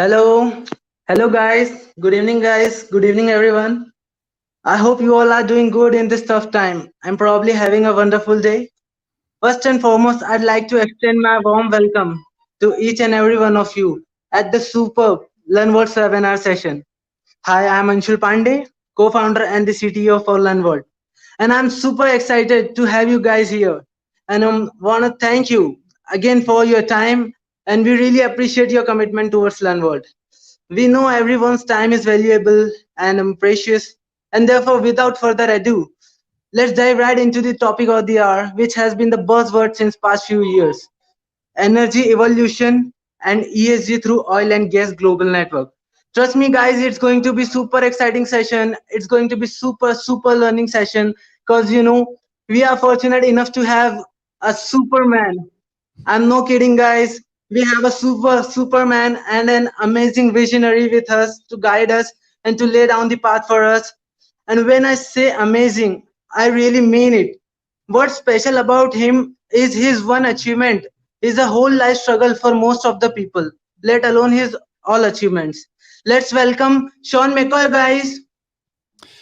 Hello, hello guys. Good evening, guys. Good evening, everyone. I hope you all are doing good in this tough time. I'm probably having a wonderful day. First and foremost, I'd like to extend my warm welcome to each and every one of you at the superb LearnVault webinar session. Hi, I'm Anshul Pandey, co-founder and the CTO for LearnVault, and I'm super excited to have you guys here. And I want to thank you again for your time, and we really appreciate your commitment towards LearnVault. We know everyone's time is valuable and precious, and therefore, without further ado, let's dive right into the topic of the hour, which has been the buzzword since past few years: energy evolution and ESG through oil and gas global network. Trust me, guys, it's going to be super exciting session. It's going to be super learning session because we are fortunate enough to have a Superman. I'm no kidding, guys. We have a Superman and an amazing visionary with us to guide us and to lay down the path for us. And when I say amazing, I really mean it. What's special about him is his one achievement is a whole life struggle for most of the people, let alone his all achievements. Let's welcome Sean McCoy, guys.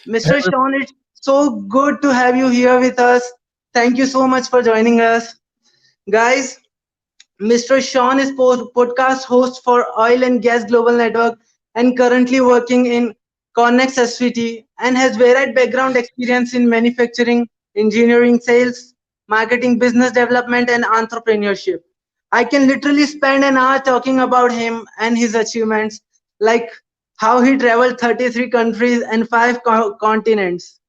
Hey, Mr. Sean, it's so good to have you here with us. Thank you so much for joining us. Guys, Mr. Sean is podcast host for Oil and Gas Global Network and currently working in Cannex SVT and has varied background experience in manufacturing, engineering, sales, marketing, business development, and entrepreneurship. I can literally spend an hour talking about him and his achievements, like how he traveled 33 countries and 5 continents,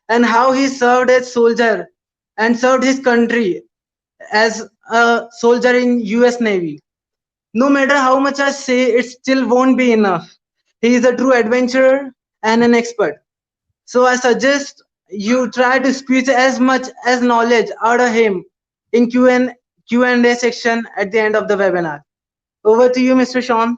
and how he served as soldier and served his country as a soldier in US Navy. No matter how much I say, it still won't be enough. He is a true adventurer and an expert. So I suggest you try to squeeze as much as knowledge out of him in Q&A section at the end of the webinar. Over to you, Mr. Sean.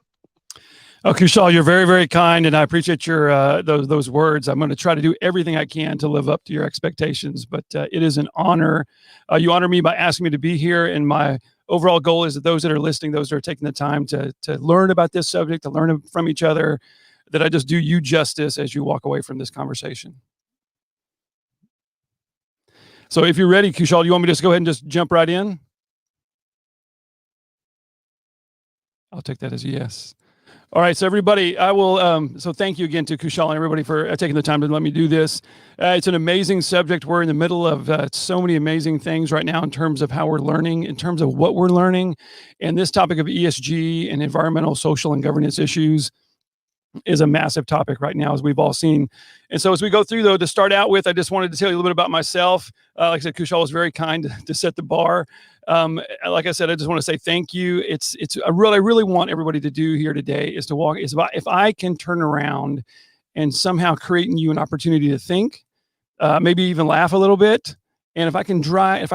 Oh, Kushal, you're very, very kind, and I appreciate your those words. I'm going to try to do everything I can to live up to your expectations, but it is an honor. You honor me by asking me to be here, and my overall goal is that those that are listening, those that are taking the time to learn about this subject, to learn from each other, that I just do you justice as you walk away from this conversation. So if you're ready, Kushal, you want me to just go ahead and just jump right in? I'll take that as a yes. All right, so everybody, I will, so thank you again to Kushal and everybody for taking the time to let me do this. It's an amazing subject. We're in the middle of so many amazing things right now in terms of how we're learning, in terms of what we're learning. And this topic of ESG and environmental, social, and governance issues is a massive topic right now, as we've all seen. And so as we go through, though, to start out with, I just wanted to tell you a little bit about myself. Like I said, Kushal was very kind to set the bar. Like I said, I just want to say thank you. It's I really want everybody to do here today is to walk. It's about if I can turn around and somehow create in you an opportunity to think, maybe even laugh a little bit. And if I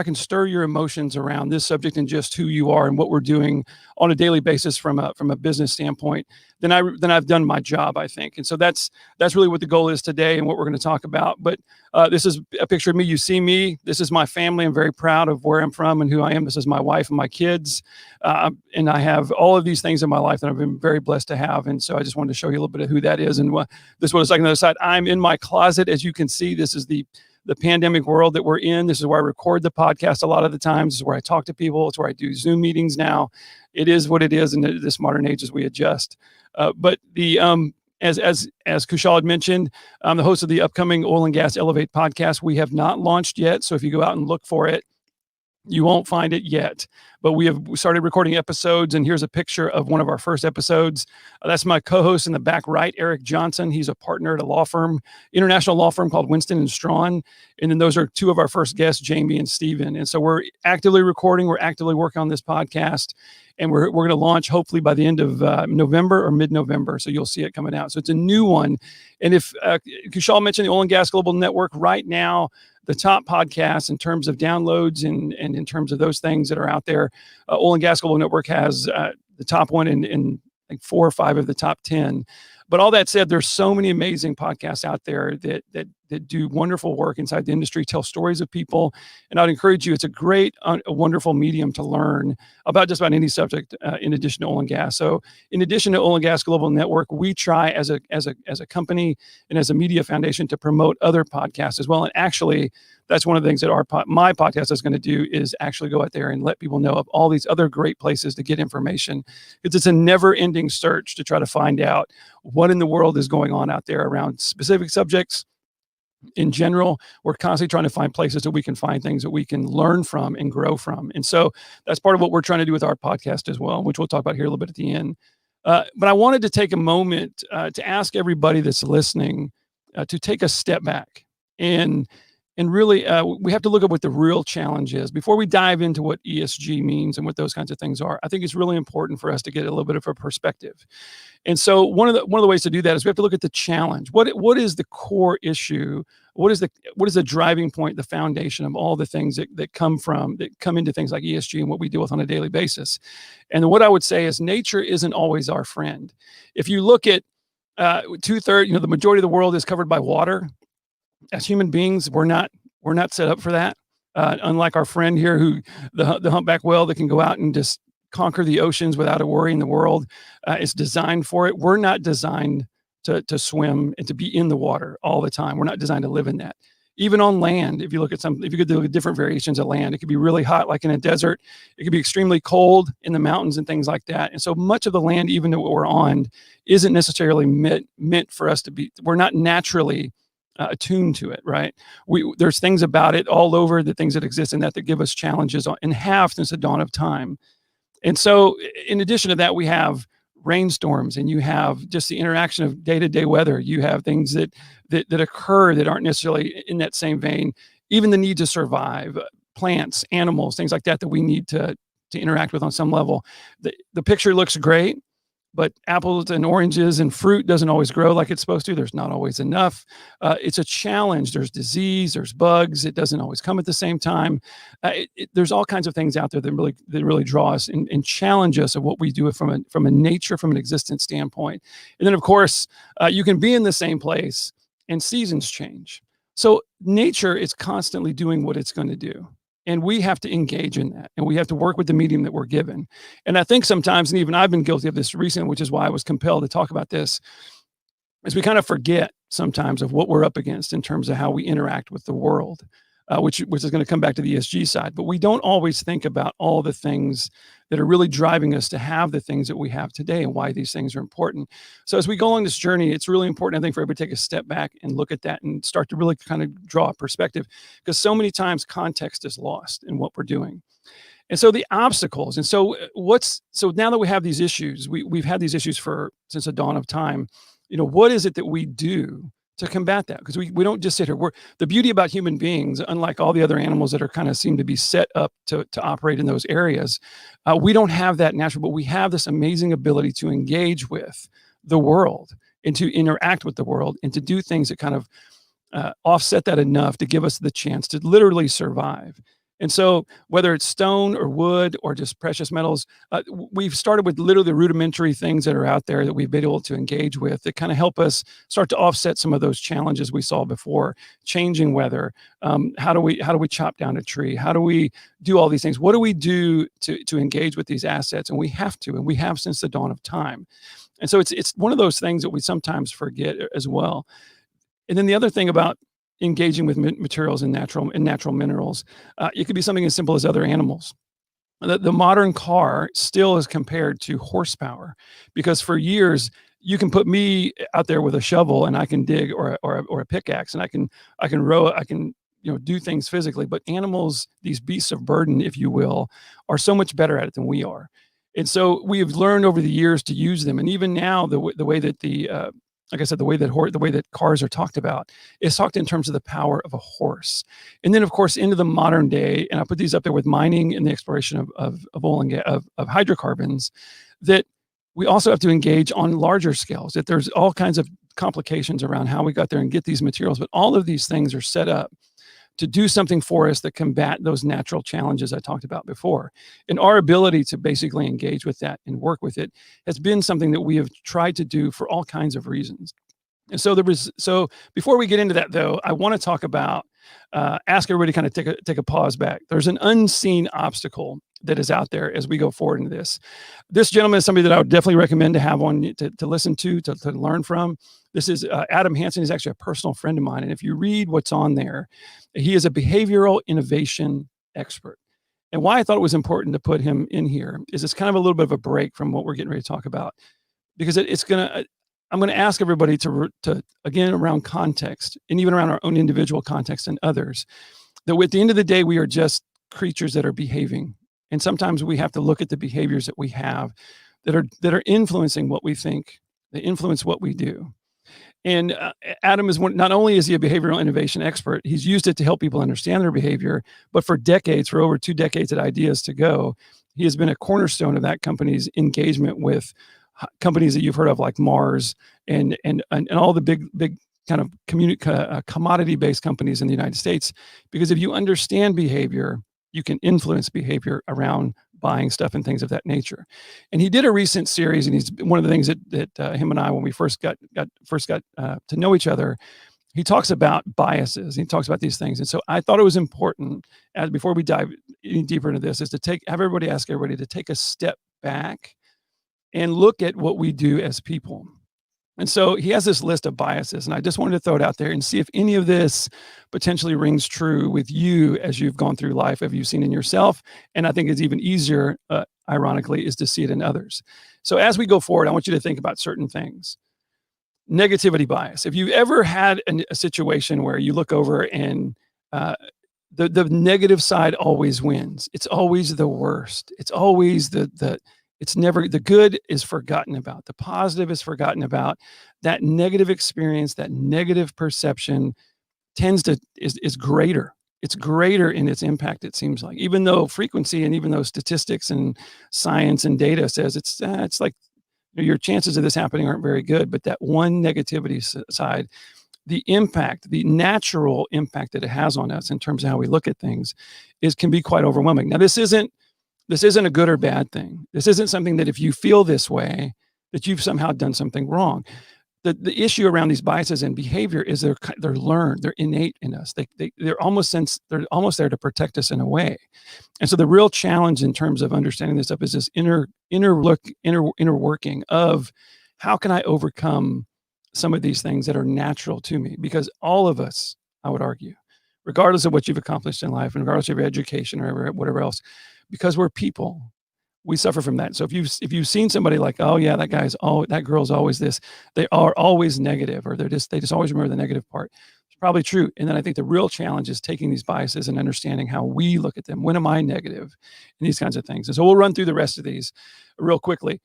can stir your emotions around this subject and just who you are and what we're doing on a daily basis from a business standpoint, then I've done my job, I think. And so that's really what the goal is today and what we're going to talk about. But this is a picture of me. You see me. This is my family. I'm very proud of where I'm from and who I am. This is my wife and my kids. And I have all of these things in my life that I've been very blessed to have. And so I just wanted to show you a little bit of who that is. And this was like on the other side. I'm in my closet. As you can see, this is the pandemic world that we're in. This is where I record the podcast a lot of the times. This is where I talk to people. It's where I do Zoom meetings now. It is what it is in this modern age as we adjust. But the as Kushal had mentioned, I'm the host of the upcoming Oil and Gas Elevate podcast. We have not launched yet, so if you go out and look for it, you won't find it yet, but we started recording episodes, and here's a picture of one of our first episodes. That's my co-host in the back right, Eric Johnson. He's a partner at a international law firm called Winston & Strawn. And then those are two of our first guests, Jamie and Steven. And so we're actively recording. We're actively working on this podcast, and we're going to launch hopefully by the end of November or mid-November. So you'll see it coming out. So it's a new one. And if Kushal mentioned the Oil and Gas Global Network right now, the top podcasts in terms of downloads and in terms of those things that are out there, Oil and Gas Global Network has the top one in like 4 or 5 of the top 10. But all that said, there's so many amazing podcasts out there that that do wonderful work inside the industry, tell stories of people. And I'd encourage you, it's a great, a wonderful medium to learn about just about any subject in addition to oil and gas. So in addition to Oil and Gas Global Network, we try as a company and as a media foundation to promote other podcasts as well. And actually, that's one of the things that my podcast is going to do, is actually go out there and let people know of all these other great places to get information, because it's a never-ending search to try to find out what in the world is going on out there around specific subjects. In general, we're constantly trying to find places that we can find things that we can learn from and grow from. And so that's part of what we're trying to do with our podcast as well, which we'll talk about here a little bit at the end. But I wanted to take a moment to ask everybody that's listening to take a step back and really, we have to look at what the real challenge is before we dive into what ESG means and what those kinds of things are. I think it's really important for us to get a little bit of a perspective. And so one of the ways to do that is we have to look at the challenge. What is the core issue? What is the driving point, the foundation of all the things that come into things like ESG and what we deal with on a daily basis? And what I would say is nature isn't always our friend. If you look at 2/3, the majority of the world is covered by water. As human beings, we're not set up for that. Unlike our friend here, the humpback whale that can go out and just conquer the oceans without a worry in the world, is designed for it. We're not designed to swim and to be in the water all the time. We're not designed to live in that. Even on land, if you look at different variations of land, it could be really hot, like in a desert. It could be extremely cold in the mountains and things like that. And so much of the land, even that we're on, isn't necessarily meant for us to be. We're not naturally attuned to it, right? There's things about it all over, the things that exist in that give us challenges and have since the dawn of time. And so in addition to that, we have rainstorms, and you have just the interaction of day-to-day weather. You have things that occur that aren't necessarily in that same vein. Even the need to survive, plants, animals, things like that we need to interact with on some level. The picture looks great, but apples and oranges and fruit doesn't always grow like it's supposed to. There's not always enough. It's a challenge. There's disease, there's bugs. It doesn't always come at the same time. There's all kinds of things out there that really draw us and challenge us of what we do from an existence standpoint. And then of course, you can be in the same place and seasons change. So nature is constantly doing what it's going to do. And we have to engage in that, and we have to work with the medium that we're given. And I think sometimes, and even I've been guilty of this recently, which is why I was compelled to talk about this, is we kind of forget sometimes of what we're up against in terms of how we interact with the world, which is going to come back to the ESG side. But we don't always think about all the things that are really driving us to have the things that we have today and why these things are important. So as we go along this journey, it's really important, I think, for everybody to take a step back and look at that and start to really kind of draw a perspective, because so many times context is lost in what we're doing. And so the obstacles, and so now that we have these issues, we've had these issues since the dawn of time, what is it that we do to combat that? Because we don't just sit here. The beauty about human beings, unlike all the other animals that are kind of seem to be set up to operate in those areas, we don't have that natural, but we have this amazing ability to engage with the world and to interact with the world and to do things that kind of offset that enough to give us the chance to literally survive. And so whether it's stone or wood or just precious metals, we've started with literally the rudimentary things that are out there that we've been able to engage with that kind of help us start to offset some of those challenges we saw before. Changing weather, how do we chop down a tree? How do we do all these things? What do we do to engage with these assets? And we have since the dawn of time. And so it's one of those things that we sometimes forget as well. And then the other thing about engaging with materials and natural minerals, it could be something as simple as other animals. The modern car still is compared to horsepower, because for years you can put me out there with a shovel and I can dig, or a pickaxe, and I can row, I can do things physically. But animals, these beasts of burden, if you will, are so much better at it than we are. And so we have learned over the years to use them. And even now, the way that like I said, the way that cars are talked about is talked in terms of the power of a horse. And then, of course, into the modern day, and I put these up there with mining and the exploration of oil and gas, of hydrocarbons, that we also have to engage on larger scales, that there's all kinds of complications around how we got there and get these materials. But all of these things are set up to do something for us that combat those natural challenges I talked about before. And our ability to basically engage with that and work with it has been something that we have tried to do for all kinds of reasons. And so before we get into that though, I want to talk about, ask everybody to kind of take a pause back. There's an unseen obstacle that is out there as we go forward into this. This gentleman is somebody that I would definitely recommend to have on to listen to learn from. This is Adam Hansen. He's actually a personal friend of mine. And if you read what's on there, he is a behavioral innovation expert. And why I thought it was important to put him in here is it's kind of a little bit of a break from what we're getting ready to talk about, because I'm going to ask everybody to again, around context and even around our own individual context and others, that at the end of the day, we are just creatures that are behaving. And sometimes we have to look at the behaviors that we have that are influencing what we think, they influence what we do. And Adam is not only is he a behavioral innovation expert, he's used it to help people understand their behavior, but for over 2 decades at Ideas to Go, he has been a cornerstone of that company's engagement with companies that you've heard of like Mars and all the big kind of commodity-based companies in the United States. Because if you understand behavior, you can influence behavior around buying stuff and things of that nature. And he did a recent series, and he's one of the things that him and I, when we first got to know each other, he talks about biases. He talks about these things. And so I thought it was important, as before we dive any deeper into this, is to have everybody ask everybody to take a step back and look at what we do as people. And so he has this list of biases, and I just wanted to throw it out there and see if any of this potentially rings true with you as you've gone through life. Have you seen in yourself? And I think it's even easier, ironically, is to see it in others. So as we go forward, I want you to think about certain things. Negativity bias. If you've ever had a situation where you look over and the negative side always wins. It's always the worst. It's always it's never, the good is forgotten about. The positive is forgotten about. That negative experience, that negative perception is greater. It's greater in its impact, it seems like, even though frequency and even though statistics and science and data says it's like your chances of this happening aren't very good, but that one negativity side, the impact, the natural impact that it has on us in terms of how we look at things can be quite overwhelming. Now, this isn't a good or bad thing. This isn't something that if you feel this way, that you've somehow done something wrong. The issue around these biases and behavior is they're learned, they're innate in us. They're almost there to protect us in a way. And so the real challenge in terms of understanding this stuff is this inner working of how can I overcome some of these things that are natural to me? Because all of us, I would argue, regardless of what you've accomplished in life and regardless of your education or whatever else, because we're people, we suffer from that. So if you've seen somebody like, oh yeah, that girl's always this, they are always negative, or they just always remember the negative part. It's probably true. And then I think the real challenge is taking these biases and understanding how we look at them. When am I negative? And these kinds of things. And so we'll run through the rest of these real quickly.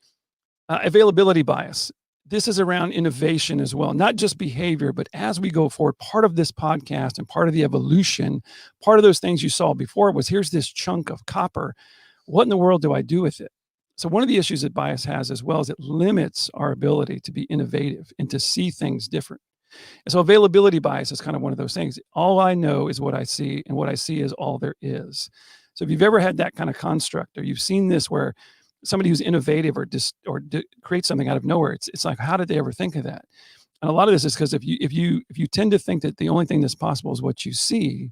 Availability bias. This is around innovation as well, not just behavior, but as we go forward, part of this podcast and part of the evolution, part of those things you saw before was, here's this chunk of copper. What in the world do I do with it? So one of the issues that bias has as well is it limits our ability to be innovative and to see things different. And so availability bias is kind of one of those things. All I know is what I see, and what I see is all there is. So if you've ever had that kind of construct, or you've seen this where somebody who's innovative or creates something out of nowhere, it's like, how did they ever think of that? And a lot of this is because if you tend to think that the only thing that's possible is what you see,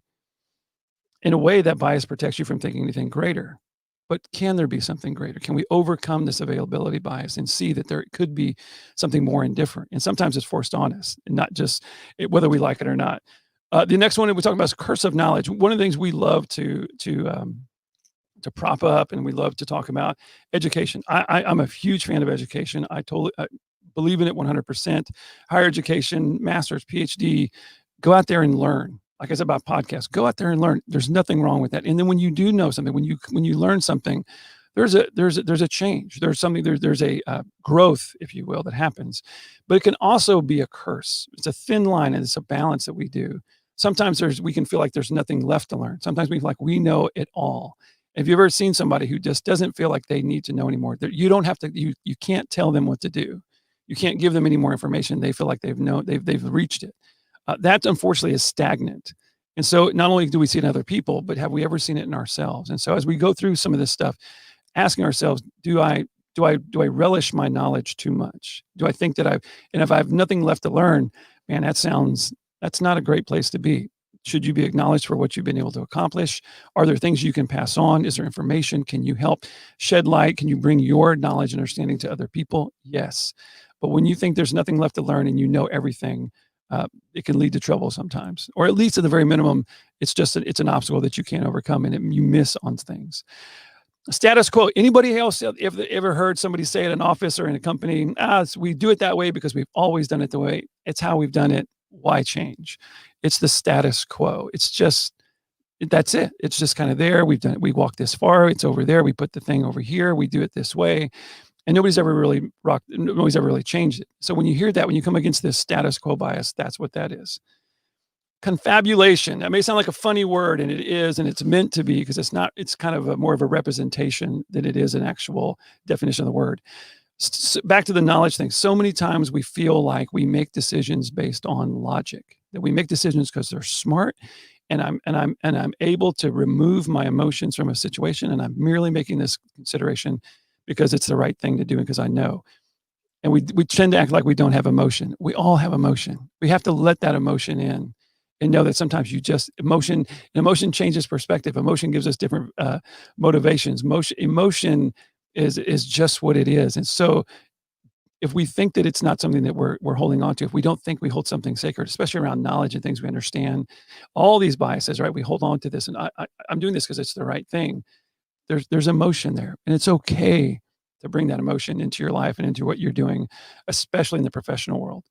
in a way that bias protects you from thinking anything greater. But can there be something greater? Can we overcome this availability bias and see that there could be something more and different? And sometimes it's forced on us, and not just whether we like it or not. The next one that we're talking about is curse of knowledge. One of the things we love to prop up, and we love to talk about education. I'm a huge fan of education. I totally believe in it 100%. Higher education, master's, PhD, go out there and learn. Like I said about podcasts, go out there and learn. There's nothing wrong with that. And then when you do know something, when you learn something, there's a change. There's a growth, if you will, that happens. But it can also be a curse. It's a thin line, and it's a balance that we do. Sometimes we can feel like there's nothing left to learn. Sometimes we feel like we know it all. Have you ever seen somebody who just doesn't feel like they need to know anymore? You don't have to. You can't tell them what to do. You can't give them any more information. They feel like they've reached it. That unfortunately is stagnant. And so not only do we see it in other people, but have we ever seen it in ourselves? And so as we go through some of this stuff, asking ourselves, do I do I relish my knowledge too much? Do I think that and if I have nothing left to learn, man, that's not a great place to be. Should you be acknowledged for what you've been able to accomplish? Are there things you can pass on? Is there information? Can you help shed light? Can you bring your knowledge and understanding to other people? Yes. But when you think there's nothing left to learn and you know everything, it can lead to trouble sometimes, or at least at the very minimum, it's an obstacle that you can't overcome, and you miss on things. Status quo. Anybody else ever heard somebody say at an office or in a company, we do it that way because we've always done it the way, it's how we've done it. Why change? It's the status quo. It's just, that's it. It's just kind of there. We've done it. We walked this far. It's over there. We put the thing over here. We do it this way. And nobody's ever really changed it. So when you hear that, when you come against this status quo bias, that's what that is. Confabulation. That may sound like a funny word, and it is, and it's meant to be, because it's kind of more of a representation than it is an actual definition of the word. Back to the knowledge thing. So many times we feel like we make decisions based on logic, that we make decisions because they're smart, and I'm able to remove my emotions from a situation, and I'm merely making this consideration because it's the right thing to do and because I know. And we tend to act like we don't have emotion. We all have emotion. We have to let that emotion in and know that sometimes emotion changes perspective. Emotion gives us different motivations. Emotion is just what it is. And so if we think that it's not something that we're holding on to, if we don't think we hold something sacred, especially around knowledge and things we understand, all these biases, right? We hold on to this, and I'm doing this because it's the right thing. There's emotion there, and it's okay to bring that emotion into your life and into what you're doing, especially in the professional world.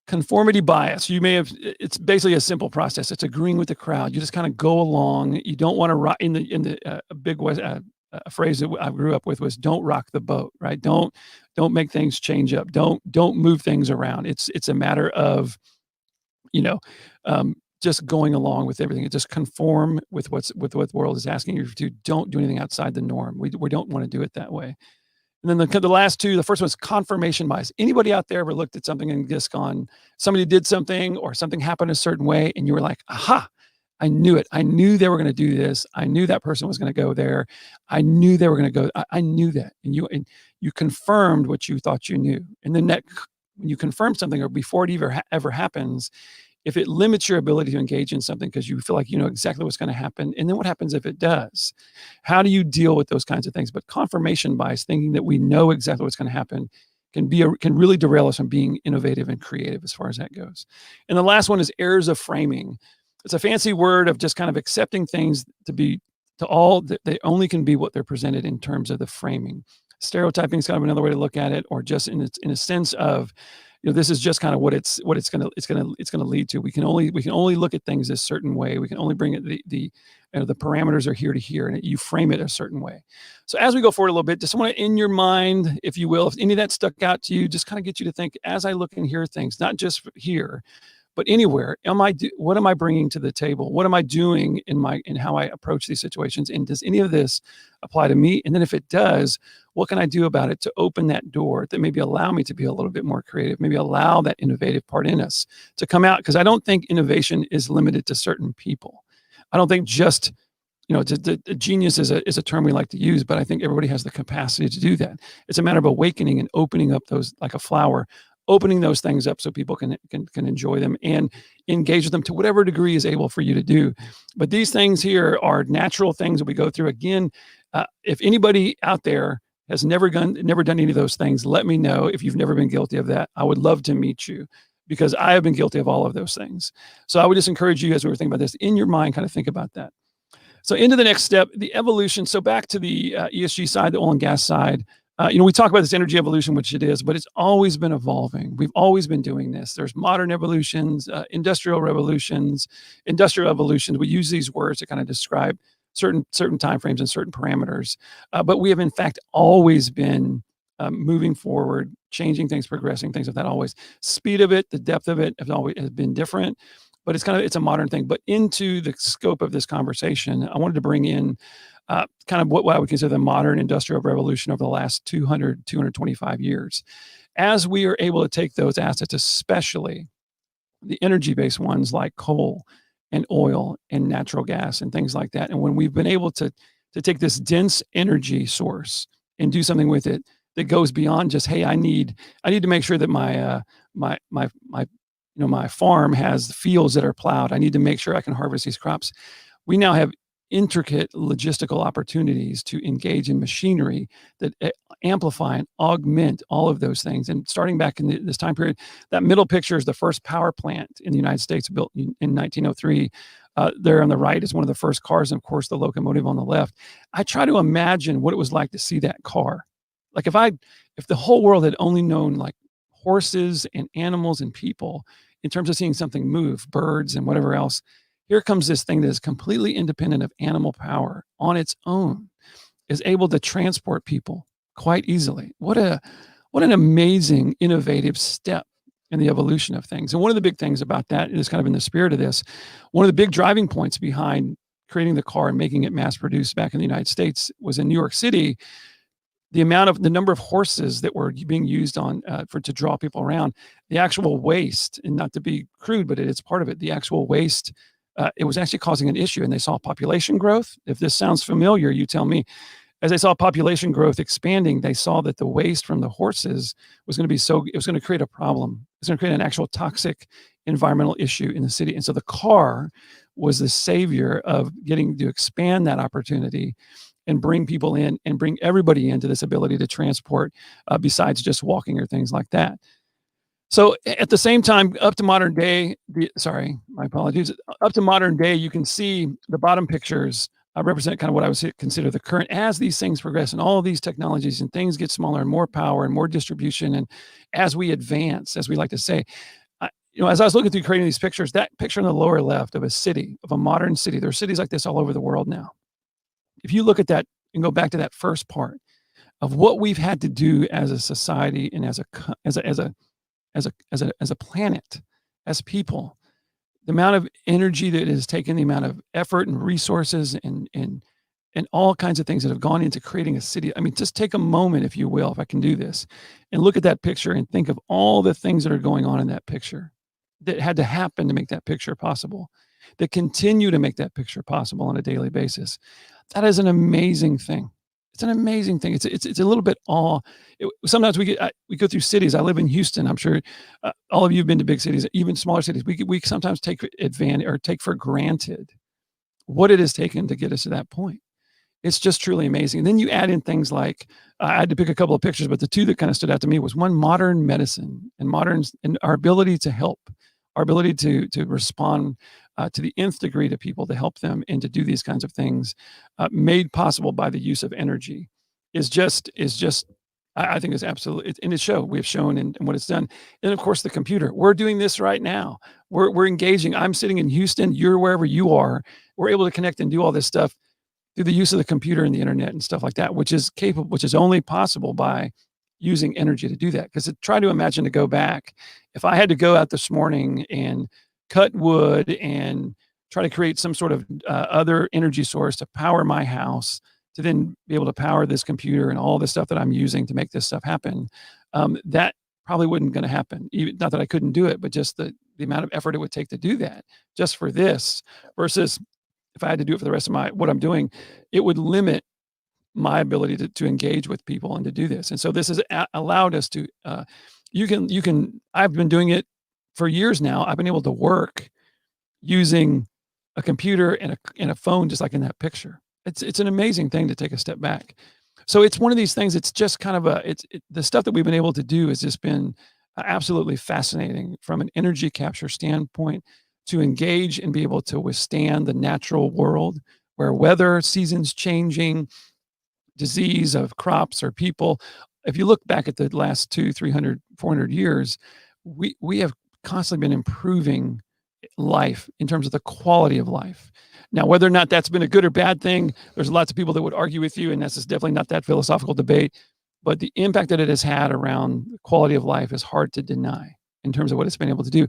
Conformity bias. It's basically a simple process. It's agreeing with the crowd. You just kind of go along. You don't want to rock in the big a phrase that I grew up with was "don't rock the boat," right? Don't make things change up. Don't move things around. It's a matter of, just going along with everything. Just conform with what the world is asking you to. Don't do anything outside the norm. We don't want to do it that way. And then the last two, the first one is confirmation bias. Anybody out there ever looked at something and just gone, somebody did something or something happened a certain way, and you were like, aha, I knew it. I knew they were going to do this. I knew that person was going to go there. I knew they were going to go. I knew that. And you confirmed what you thought you knew. And then when you confirm something, or before it ever happens, if it limits your ability to engage in something because you feel like you know exactly what's going to happen, and then what happens if it does? How do you deal with those kinds of things? But confirmation bias, thinking that we know exactly what's going to happen, can really derail us from being innovative and creative as far as that goes. And the last one is errors of framing. It's a fancy word of just kind of accepting things they only can be what they're presented in terms of the framing. Stereotyping is kind of another way to look at it, or just in a sense of, this is just kind of what it's going to lead to. We can only look at things a certain way. We can only bring it the parameters are here to here, and you frame it a certain way. So as we go forward a little bit, just want to, in your mind, if you will, if any of that stuck out to you, just kind of get you to think, as I look and hear things, not just here, but anywhere, what am I bringing to the table? What am I doing in how I approach these situations? And does any of this apply to me? And then if it does, what can I do about it to open that door that maybe allow me to be a little bit more creative, maybe allow that innovative part in us to come out? Because I don't think innovation is limited to certain people. I don't think just, genius is a term we like to use, but I think everybody has the capacity to do that. It's a matter of awakening and opening up those, like a flower, opening those things up so people can enjoy them and engage with them to whatever degree is able for you to do. But these things here are natural things that we go through. Again, if anybody out there has never done any of those things, let me know. If you've never been guilty of that, I would love to meet you, because I have been guilty of all of those things. So I would just encourage you, as we were thinking about this, in your mind, kind of think about that. So into the next step, the evolution. So back to the ESG side, the oil and gas side. We talk about this energy evolution, which it is, but it's always been evolving. We've always been doing this. There's modern evolutions, industrial revolutions, industrial evolutions. We use these words to kind of describe certain timeframes and certain parameters. But we have, in fact, always been moving forward, changing things, progressing things. Of that, always speed of it, the depth of it has been different. But it's a modern thing. But into the scope of this conversation, I wanted to bring in kind of what I would consider the modern industrial revolution over the last 225 years. As we are able to take those assets, especially the energy-based ones like coal and oil and natural gas and things like that, and when we've been able to take this dense energy source and do something with it that goes beyond just, hey, I need to make sure that my farm has fields that are plowed. I need to make sure I can harvest these crops. We now have intricate logistical opportunities to engage in machinery that amplify and augment all of those things. And starting back in this time period, that middle picture is the first power plant in the United States, built in 1903. There on the right is one of the first cars, and of course the locomotive on the left. I try to imagine what it was like to see that car. Like if the whole world had only known like horses and animals and people in terms of seeing something move, birds and whatever else, here comes this thing that is completely independent of animal power on its own, is able to transport people quite easily. What an amazing, innovative step in the evolution of things. And one of the big things about that is kind of in the spirit of this, one of the big driving points behind creating the car and making it mass produced back in the United States was in New York City. The number of horses that were being used to draw people around, the actual waste, and not to be crude, but it's part of it, the actual waste, it was actually causing an issue, and they saw population growth. If this sounds familiar, you tell me. As they saw population growth expanding, they saw that the waste from the horses was going to create a problem. It's going to create an actual toxic environmental issue in the city. And so the car was the savior of getting to expand that opportunity and bring people in and bring everybody into this ability to transport besides just walking or things like that. So at the same time, up to modern day, my apologies, up to modern day, you can see the bottom pictures represent kind of what I would consider the current. As these things progress and all of these technologies and things get smaller and more power and more distribution, and as we advance, as we like to say, as I was looking through creating these pictures, that picture in the lower left of a city, of a modern city, there are cities like this all over the world now. If you look at that and go back to that first part of what we've had to do as a society and as a planet, as people, the amount of energy that it has taken, the amount of effort and resources and all kinds of things that have gone into creating a city. I mean, just take a moment, if you will, if I can do this, and look at that picture and think of all the things that are going on in that picture that had to happen to make that picture possible, that continue to make that picture possible on a daily basis. That is an amazing thing. It's an amazing thing. It's a little bit sometimes we go through cities. I live in Houston. I'm sure all of you have been to big cities, even smaller cities. We sometimes take advantage or take for granted what it has taken to get us to that point. It's just truly amazing. And then you add in things like, I had to pick a couple of pictures, but the two that kind of stood out to me was one, modern medicine and our ability to help, our ability to respond to the nth degree to people, to help them and to do these kinds of things, made possible by the use of energy is just I think is absolutely, and we have shown in what it's done. And of course the computer, we're doing this right now. We're engaging. I'm sitting in Houston, you're wherever you are. We're able to connect and do all this stuff through the use of the computer and the internet and stuff like that, which is only possible by using energy to do that. Because try to imagine, to go back, if I had to go out this morning and cut wood and try to create some sort of other energy source to power my house, to then be able to power this computer and all the stuff that I'm using to make this stuff happen, that probably wasn't going to happen. Even, not that I couldn't do it, but just the amount of effort it would take to do that just for this, versus if I had to do it for the rest of what I'm doing, it would limit my ability to engage with people and to do this. And so this has allowed us to, I've been doing it for years now. I've been able to work using a computer and a phone, just like in that picture. It's an amazing thing to take a step back. So it's one of these things. It's just kind of the stuff that we've been able to do has just been absolutely fascinating from an energy capture standpoint, to engage and be able to withstand the natural world where weather, seasons changing, disease of crops or people. If you look back at the last 200, 300, 400 years, we have constantly been improving life in terms of the quality of life. Now, whether or not that's been a good or bad thing, there's lots of people that would argue with you, and this is definitely not that philosophical debate, but the impact that it has had around the quality of life is hard to deny in terms of what it's been able to do.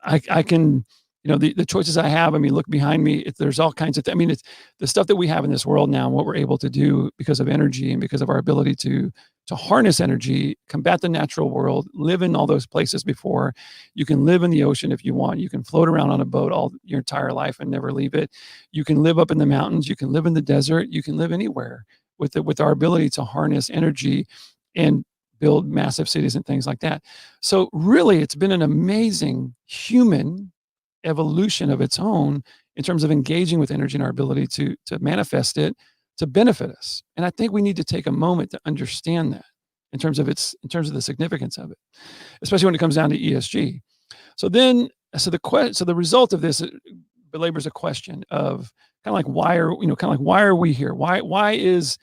I can, the choices I have, I mean, look behind me, there's all kinds of, it's the stuff that we have in this world now, and what we're able to do because of energy and because of our ability to harness energy, combat the natural world, live in all those places before. You can live in the ocean if you want. You can float around on a boat all your entire life and never leave it. You can live up in the mountains. You can live in the desert. You can live anywhere with our ability to harness energy and build massive cities and things like that. So really, it's been an amazing human evolution of its own in terms of engaging with energy and our ability to manifest it to benefit us. And I think we need to take a moment to understand that in terms of the significance of it, especially when it comes down to ESG. So the result of this belabors a question of kind of like why are we here? Why is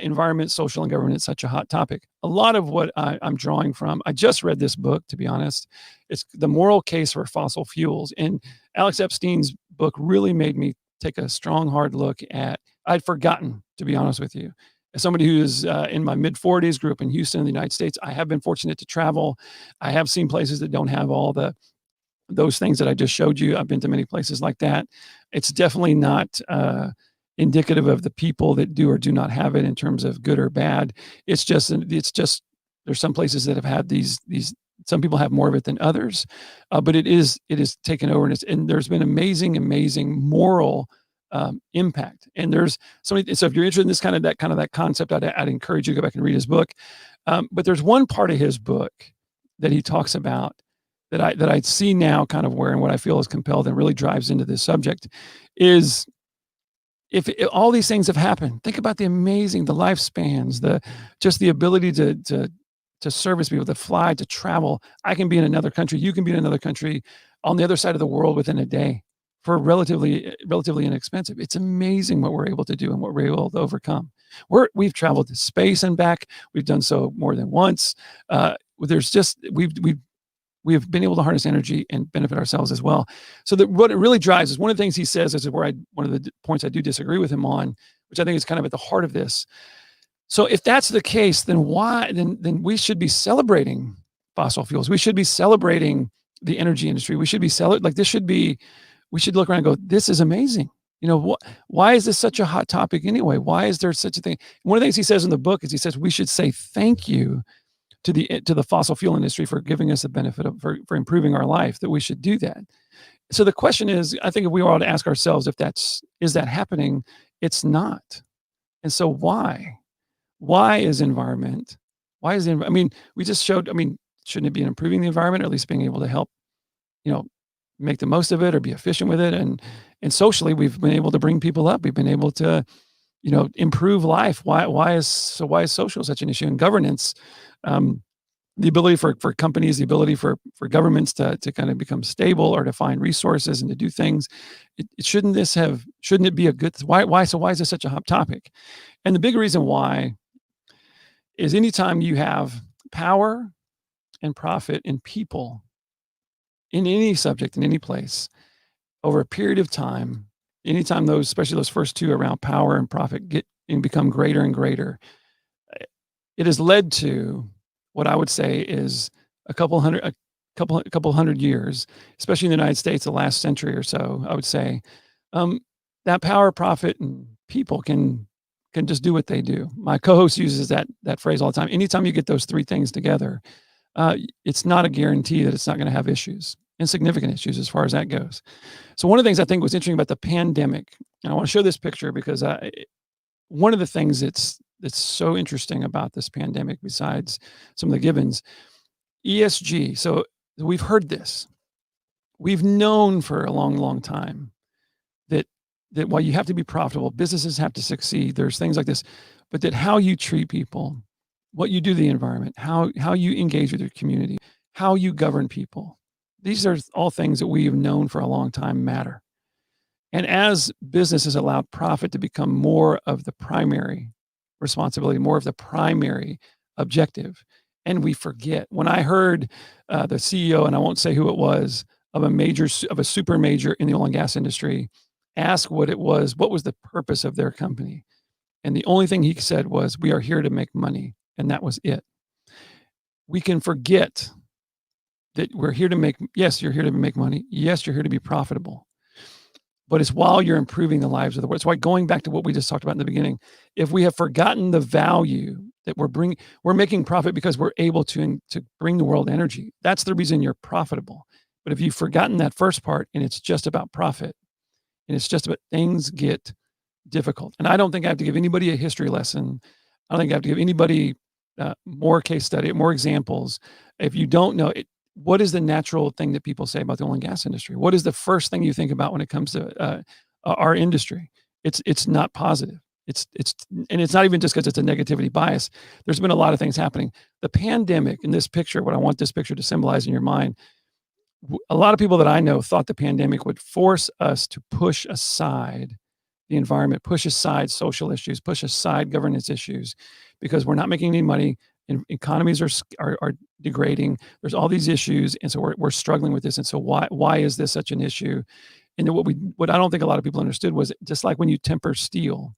environment, social, and government such a hot topic? A lot of what I'm drawing from, I just read this book, to be honest. It's The Moral Case for Fossil Fuels. And Alex Epstein's book really made me take a strong, hard look at, I'd forgotten, to be honest with you. As somebody who is in my mid-40s, grew up in Houston, in the United States, I have been fortunate to travel. I have seen places that don't have all those things that I just showed you. I've been to many places like that. It's definitely not indicative of the people that do or do not have it in terms of good or bad. It's just there's some places that have had these. Some people have more of it than others, but it is taken over, and there's been amazing moral impact. And there's so if you're interested in this kind of that concept, I'd encourage you to go back and read his book. But there's one part of his book that he talks about that I see now kind of where, and what I feel is compelled and really drives into this subject is if all these things have happened, think about the lifespans, the ability to service people, to fly, to travel. I can be in another country. You can be in another country on the other side of the world within a day for relatively inexpensive. It's amazing what we're able to do and what we're able to overcome. We've traveled to space and back. We've done so more than once. We've been able to harness energy and benefit ourselves as well. So what it really drives is one of the things he says is one of the points I do disagree with him on, which I think is kind of at the heart of this. So if that's the case, then why? Then we should be celebrating fossil fuels. We should be celebrating the energy industry. We should be we should look around and go, this is amazing. Why is this such a hot topic anyway? Why is there such a thing? One of the things he says in the book is he says we should say thank you to the fossil fuel industry for giving us the benefit for improving our life, that we should do that. So the question is, I think if we ought to ask ourselves is that happening? It's not. And so why? Why is environment? We just showed, shouldn't it be improving the environment, or at least being able to help, make the most of it or be efficient with it? And socially, we've been able to bring people up. We've been able to, improve life. Why is social such an issue? And governance, the ability for companies, the ability for governments to kind of become stable or to find resources and to do things. Shouldn't it be a good, why is this such a hot topic? And the big reason why is anytime you have power and profit and people in any subject, in any place, over a period of time, anytime especially those first two around power and profit get and become greater and greater, it has led to what I would say is a couple hundred years, especially in the United States, the last century or so, I would say, that power, profit, and people can just do what they do. My co-host uses that phrase all the time. Anytime you get those three things together, it's not a guarantee that it's not going to have issues, and significant issues as far as that goes. So one of the things I think was interesting about the pandemic, and I want to show this picture because one of the things that's so interesting about this pandemic, besides some of the givens, ESG. So we've heard this. We've known for a long, long time that while you have to be profitable, businesses have to succeed, there's things like this, but that how you treat people, what you do to the environment, how you engage with your community, how you govern people, these are all things that we have known for a long time matter. And as businesses allowed profit to become more of the primary responsibility, more of the primary objective, and we forget. When I heard the CEO, and I won't say who it was, of a super major in the oil and gas industry, ask what was the purpose of their company, and the only thing he said was, "We are here to make money," and that was it. We can forget that we're here to make. Yes, you're here to make money. Yes, you're here to be profitable. But it's while you're improving the lives of the world. It's why, going back to what we just talked about in the beginning, if we have forgotten the value that we're making profit because we're able to bring the world energy. That's the reason you're profitable. But if you've forgotten that first part and it's just about profit, and it's just about things get difficult. And I don't think I have to give anybody a history lesson. I don't think I have to give anybody more case study, more examples. If you don't know it, what is the natural thing that people say about the oil and gas industry? What is the first thing you think about when it comes to our industry? It's not positive. And it's not even just because it's a negativity bias. There's been a lot of things happening. The pandemic in this picture, what I want this picture to symbolize in your mind, a lot of people that I know thought the pandemic would force us to push aside the environment, push aside social issues, push aside governance issues, because we're not making any money. And economies are degrading. There's all these issues, and so we're struggling with this. And so why is this such an issue? And what I don't think a lot of people understood was, just like when you temper steel,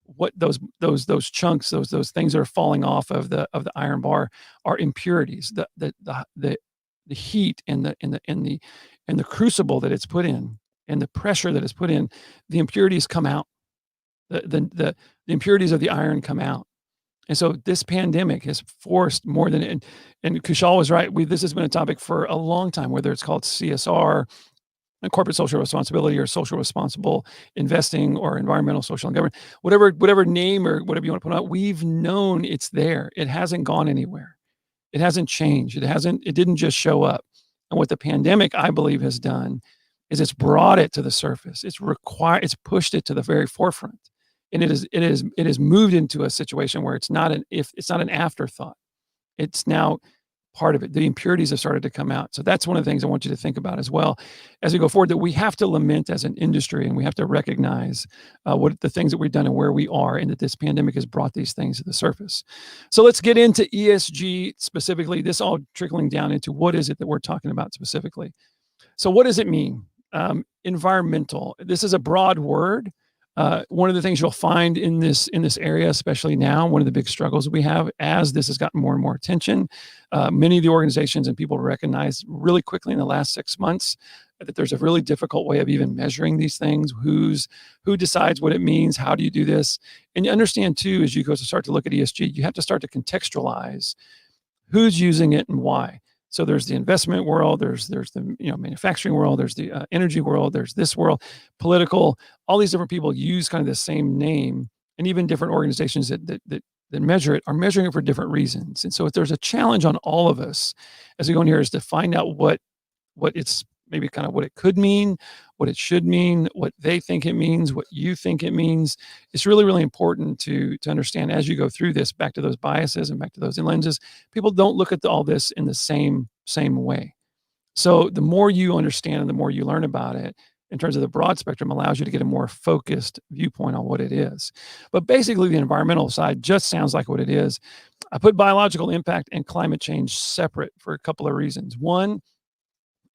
what those chunks, those things that are falling off of the iron bar are impurities. The heat and the crucible that it's put in, and the pressure that is put in, the impurities come out. The impurities of the iron come out. And so this pandemic has forced more than, and Kushal was right. This has been a topic for a long time, whether it's called CSR, and corporate social responsibility, or social responsible investing, or environmental, social, and government, whatever name or whatever you want to put out, we've known it's there. It hasn't gone anywhere. It hasn't changed. It didn't just show up. And what the pandemic, I believe, has done is it's brought it to the surface. It's pushed it to the very forefront. And it is moved into a situation where it's not an afterthought. It's now part of it. The impurities have started to come out. So that's one of the things I want you to think about as well as we go forward, that we have to lament as an industry, and we have to recognize what the things that we've done and where we are, and that this pandemic has brought these things to the surface. So let's get into ESG specifically, this all trickling down into what is it that we're talking about specifically. So what does it mean? Environmental. This is a broad word. One of the things you'll find in this area, especially now, one of the big struggles we have as this has gotten more and more attention, many of the organizations and people recognize really quickly in the last 6 months that there's a really difficult way of even measuring these things. Who decides what it means? How do you do this? And you understand too, as you go to start to look at ESG, you have to start to contextualize who's using it and why. So there's the investment world, there's the manufacturing world, there's the energy world, there's this world, political. All these different people use kind of the same name, and even different organizations that measure it are measuring it for different reasons. And so if there's a challenge on all of us as we go in here, is to find out what it's maybe kind of what it could mean, what it should mean, what they think it means, what you think it means. It's really, really important to understand as you go through this, back to those biases and back to those lenses. People don't look at all this in the same way. So the more you understand and the more you learn about it in terms of the broad spectrum, allows you to get a more focused viewpoint on what it is. But basically the environmental side just sounds like what it is. I put biological impact and climate change separate for a couple of reasons. One,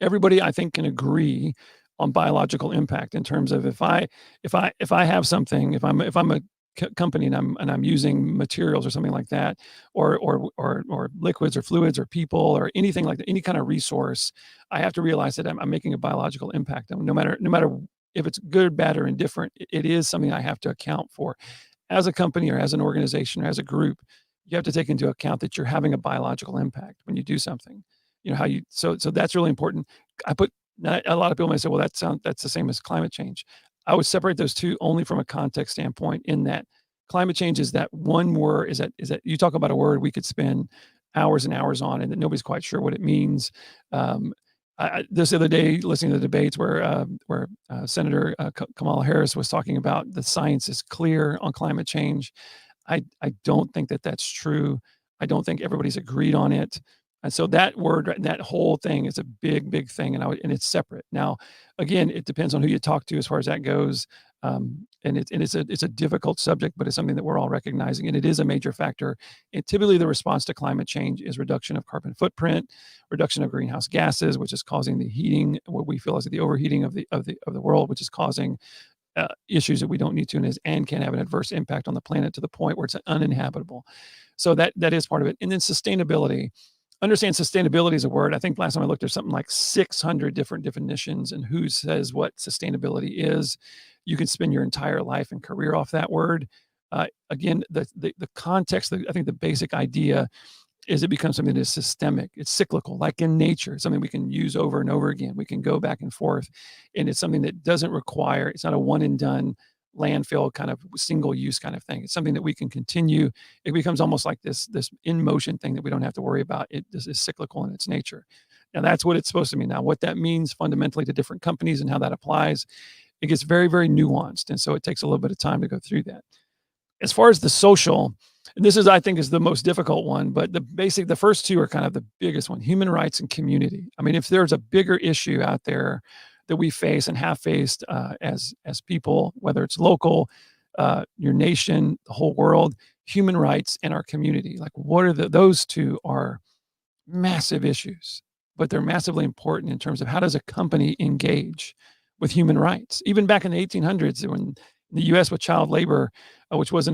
everybody I think can agree on biological impact in terms of if I have something, if I'm a company and I'm using materials or something like that, or liquids or fluids or people or anything like that, any kind of resource, I have to realize that I'm making a biological impact. And no matter if it's good, bad, or indifferent, it is something I have to account for. As a company or as an organization or as a group, you have to take into account that you're having a biological impact when you do something. So that's really important. A lot of people may say, well, that's the same as climate change. I would separate those two only from a context standpoint, in that climate change is that one word, is that you talk about a word we could spend hours and hours on, and that nobody's quite sure what it means. This other day, listening to the debates where Senator Kamala Harris was talking about the science is clear on climate change. I don't think that that's true. I don't think everybody's agreed on it. And so that word, that whole thing is a big, big thing, and it's separate. Now, again, it depends on who you talk to as far as that goes, and it's a difficult subject, but it's something that we're all recognizing, and it is a major factor. And typically, the response to climate change is reduction of carbon footprint, reduction of greenhouse gases, which is causing the heating, what we feel is the overheating of the world, which is causing issues that we don't need to, and can have an adverse impact on the planet to the point where it's uninhabitable. So that is part of it, and then sustainability. Understand sustainability is a word. I think last time I looked, there's something like 600 different definitions and who says what sustainability is. You can spend your entire life and career off that word. Again, the context, I think the basic idea is it becomes something that is systemic. It's cyclical, like in nature, something we can use over and over again. We can go back and forth, and it's something that doesn't require, it's not a one and done landfill kind of single use kind of thing. It's something that we can continue. It becomes almost like this in motion thing that we don't have to worry about. It is cyclical in its nature. Now that's what it's supposed to mean. Now what that means fundamentally to different companies and how that applies, it gets very, very nuanced. And so it takes a little bit of time to go through that. As far as the social, and this is, I think, is the most difficult one, but the first two are kind of the biggest one: human rights and community. I mean, if there's a bigger issue out there that we face and have faced as people, whether it's local, your nation, the whole world, human rights and our community, like what are those two are massive issues, but they're massively important in terms of how does a company engage with human rights. Even back in the 1800s, when the U.S. with child labor, which was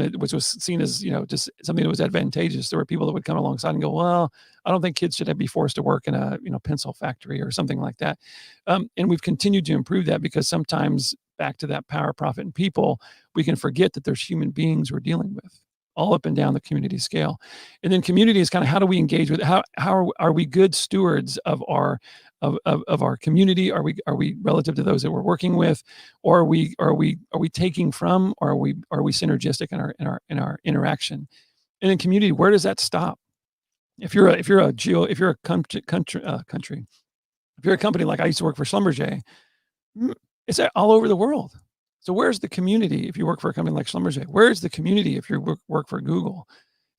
seen as just something that was advantageous, there were people that would come alongside and go, well, I don't think kids should be forced to work in a pencil factory or something like that. And we've continued to improve that because sometimes back to that power, profit, and people, we can forget that there's human beings we're dealing with all up and down the community scale. And then community is kind of how do we engage with how are we good stewards of our community? Are we relative to those that we're working with, or are we taking from, or are we synergistic in our interaction? And in community, where does that stop? If you're a company like I used to work for Schlumberger, it's all over the world. So where's the community if you work for a company like Schlumberger? Where's the community if you work for Google?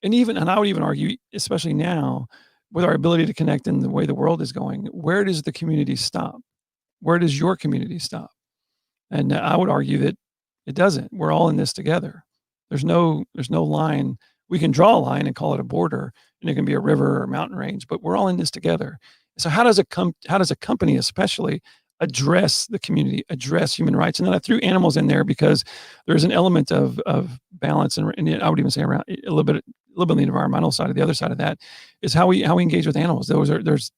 And I would even argue, especially now, with our ability to connect in the way the world is going, where does the community stop? Where does your community stop? And I would argue that it doesn't. We're all in this together. There's no line. We can draw a line and call it a border, and it can be a river or a mountain range, but we're all in this together. So how does a company especially address the community, address human rights? And then I threw animals in there because there's an element of balance, and I would even say around a little bit on the environmental side. Of the other side of that is how we engage with animals. There's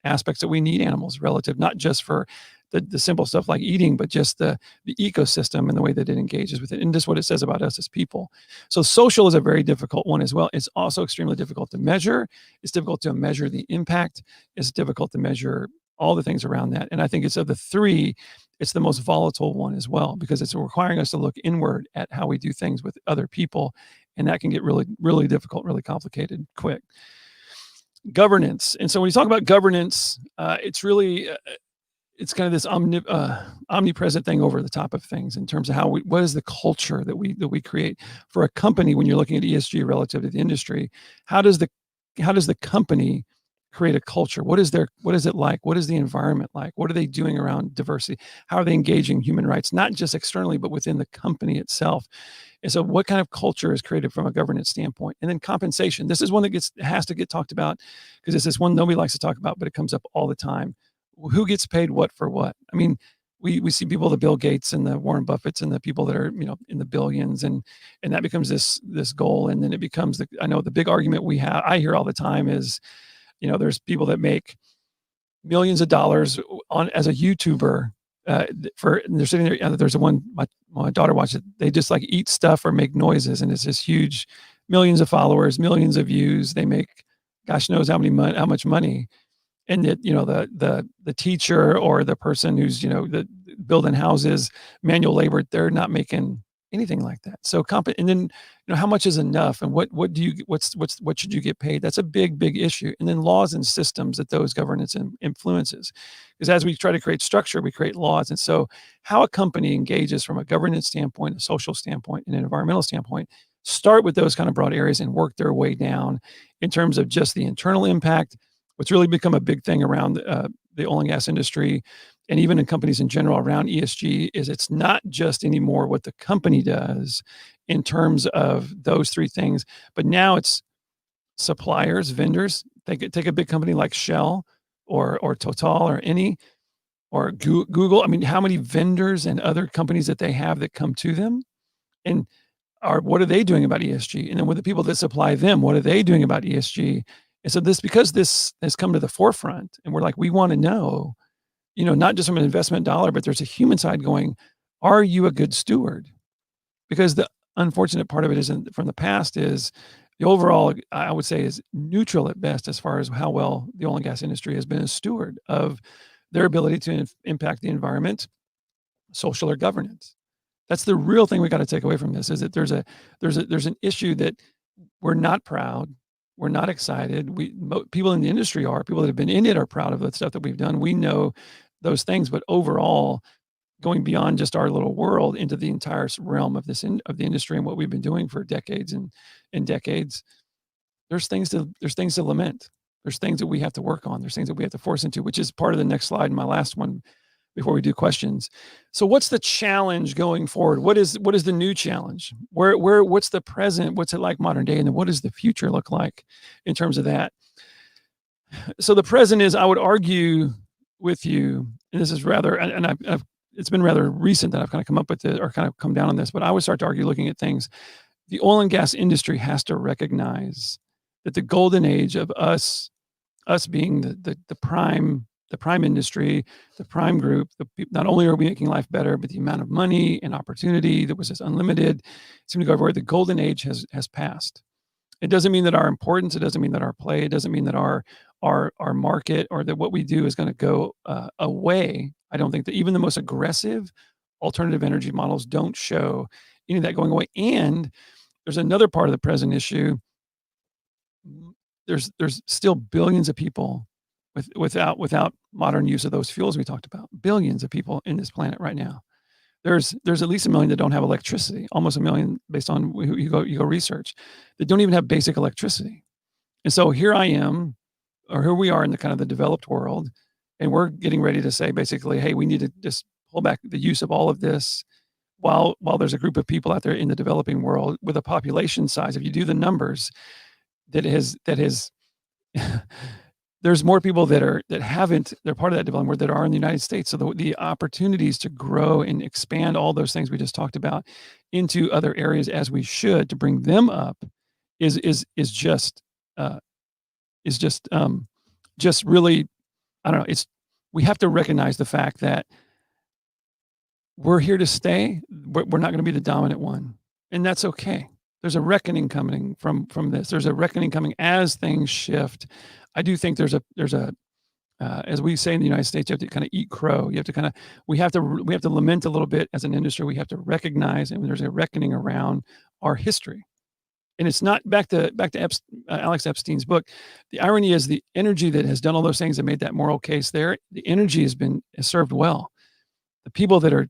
aspects that we need animals relative, not just for the simple stuff like eating, but just the ecosystem and the way that it engages with it, and just what it says about us as people. So social is a very difficult one as well. It's also extremely difficult to measure. It's difficult to measure the impact. It's difficult to measure all the things around that. And I think it's of the three, it's the most volatile one as well, because it's requiring us to look inward at how we do things with other people. And that can get really, really difficult, really complicated quick. Governance. And so when you talk about governance, it's really, it's kind of this omnipresent thing over the top of things in terms of what is the culture that we create for a company. When you're looking at ESG relative to the industry, how does the company create a culture? What is it like? What is the environment like? What are they doing around diversity? How are they engaging human rights, not just externally, but within the company itself? And so what kind of culture is created from a governance standpoint? And then compensation. This is one that has to get talked about because it's this one nobody likes to talk about, but it comes up all the time. Who gets paid what for what? I mean, we see people, the Bill Gates and the Warren Buffetts and the people that are, in the billions, and that becomes this goal. And then it becomes I know the big argument I hear all the time is, there's people that make millions of dollars as a YouTuber and they're sitting there. There's one, my daughter watches it. They just like eat stuff or make noises. And it's this huge, millions of followers, millions of views. They make, gosh knows how much money. And that, the teacher or the person who's, building houses, manual labor, they're not making anything like that. So and then, how much is enough, and what should you get paid? That's a big, big issue. And then laws and systems that those governance influences, because as we try to create structure, we create laws. And so how a company engages from a governance standpoint, a social standpoint, and an environmental standpoint, start with those kind of broad areas and work their way down in terms of just the internal impact. What's really become a big thing around the oil and gas industry, and even in companies in general around ESG, is it's not just anymore what the company does in terms of those three things, but now it's suppliers, vendors. Take a big company like Shell or Total or Eni or Google. I mean, how many vendors and other companies that they have that come to them, and what are they doing about ESG? And then with the people that supply them, what are they doing about ESG? And so because this has come to the forefront, and we're like, we want to know, not just from an investment dollar, but there's a human side going, are you a good steward? Because the unfortunate part of it isn't from the past is the overall, I would say, is neutral at best as far as how well the oil and gas industry has been a steward of their ability to impact the environment, social or governance. That's the real thing we got to take away from this, is that there's an issue that we're not proud. We're not excited. People in the industry are, people that have been in it are proud of the stuff that we've done. We know those things, but overall, going beyond just our little world into the entire realm of the industry and what we've been doing for decades and decades, there's things to lament. There's things that we have to work on. There's things that we have to force into, which is part of the next slide, my last one, before we do questions. So what's the challenge going forward? What is the new challenge? What's the present? What's it like modern day? And then what does the future look like in terms of that? So the present is, I would argue with you, and this is rather, and it's been rather recent that I've kind of come up with it, or kind of come down on this, but I would start to argue, looking at things, the oil and gas industry has to recognize that the golden age of us being the prime industry, the prime group, not only are we making life better, but the amount of money and opportunity that was just unlimited, seemed to go everywhere. The golden age has passed. It doesn't mean that our importance, it doesn't mean that our play, it doesn't mean that our market, or that what we do is going to go away. I don't think that even the most aggressive alternative energy models don't show any of that going away. And there's another part of the present issue. There's still billions of people without modern use of those fuels we talked about. Billions of people in this planet right now. There's at least 1 million that don't have electricity, almost 1 million based on you go research, that don't even have basic electricity. And so here I am, or here we are in the kind of the developed world, and we're getting ready to say, basically, hey, we need to just pull back the use of all of this, while there's a group of people out there in the developing world with a population size, if you do the numbers, that has there's more people they're part of that developing world that are in the United States. So the opportunities to grow and expand all those things we just talked about into other areas, as we should, to bring them up, is just really, I don't know. We have to recognize the fact that we're here to stay. We're not going to be the dominant one, and that's okay. There's a reckoning coming from this. There's a reckoning coming as things shift. I do think there's a as we say in the United States, you have to kind of eat crow. You have to we have to lament a little bit as an industry. We have to recognize, and there's a reckoning around our history. And it's not back to Alex Epstein's book. The irony is, the energy that has done all those things that made that moral case there, the energy has served well. The people that are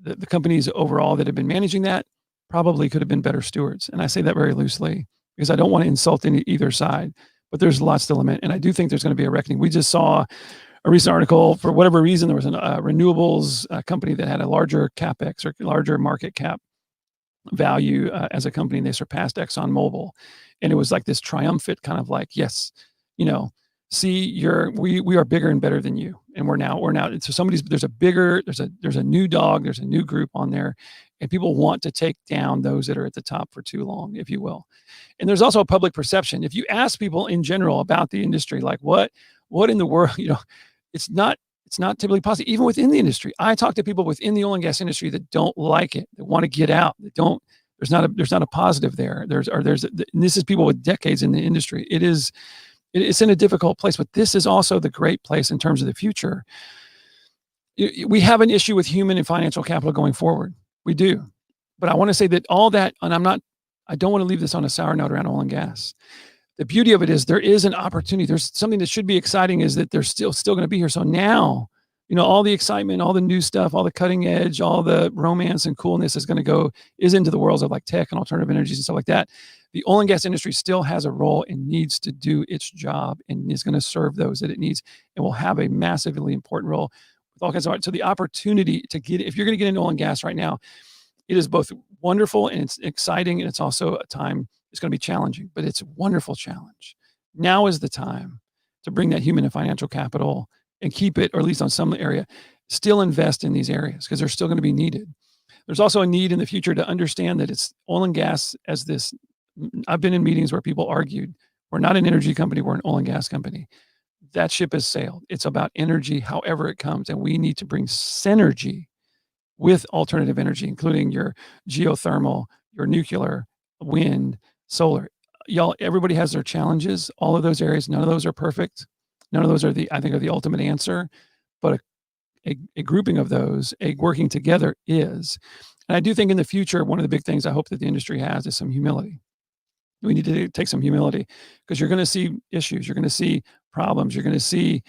the companies overall that have been managing that probably could have been better stewards. And I say that very loosely because I don't want to insult either side, but there's lots to lament. And I do think there's going to be a reckoning. We just saw a recent article, for whatever reason, there was a renewables company that had a larger CapEx, or larger market cap value as a company, and they surpassed ExxonMobil. And it was like this triumphant kind of like, yes, see, we are bigger and better than you. And we're now, so there's a new dog, there's a new group on there, and people want to take down those that are at the top for too long, if you will. And there's also a public perception. If you ask people in general about the industry, like what in the world, it's not typically positive, even within the industry. I talk to people within the oil and gas industry that don't like it, that want to get out, there's not a positive there. And this is people with decades in the industry. It's in a difficult place, but this is also the great place in terms of the future. We have an issue with human and financial capital going forward. We do. But I want to say that all that, and I don't want to leave this on a sour note around oil and gas. The beauty of it is there is an opportunity. There's something that should be exciting, is that they're still going to be here. So now, all the excitement, all the new stuff, all the cutting edge, all the romance and coolness is into the worlds of like tech and alternative energies and stuff like that. The oil and gas industry still has a role and needs to do its job, and is going to serve those that it needs, and will have a massively important role with all kinds of art. So the opportunity if you're going to get into oil and gas right now, it is both wonderful and it's exciting, and it's also a time it's going to be challenging, but it's a wonderful challenge. Now is the time to bring that human and financial capital and keep it, or at least on some area, still invest in these areas, because they're still going to be needed. There's also a need in the future to understand that it's oil and gas as this. I've been in meetings where people argued, we're not an energy company, we're an oil and gas company. That ship has sailed. It's about energy, however it comes, and we need to bring synergy with alternative energy, including your geothermal, your nuclear, wind, solar. Y'all, everybody has their challenges. All of those areas, none of those are perfect. None of those are the ultimate answer, but a grouping of those, working together is. And I do think in the future, one of the big things I hope that the industry has is some humility. We need to take some humility, because you're going to see issues, you're going to see problems, you're going to see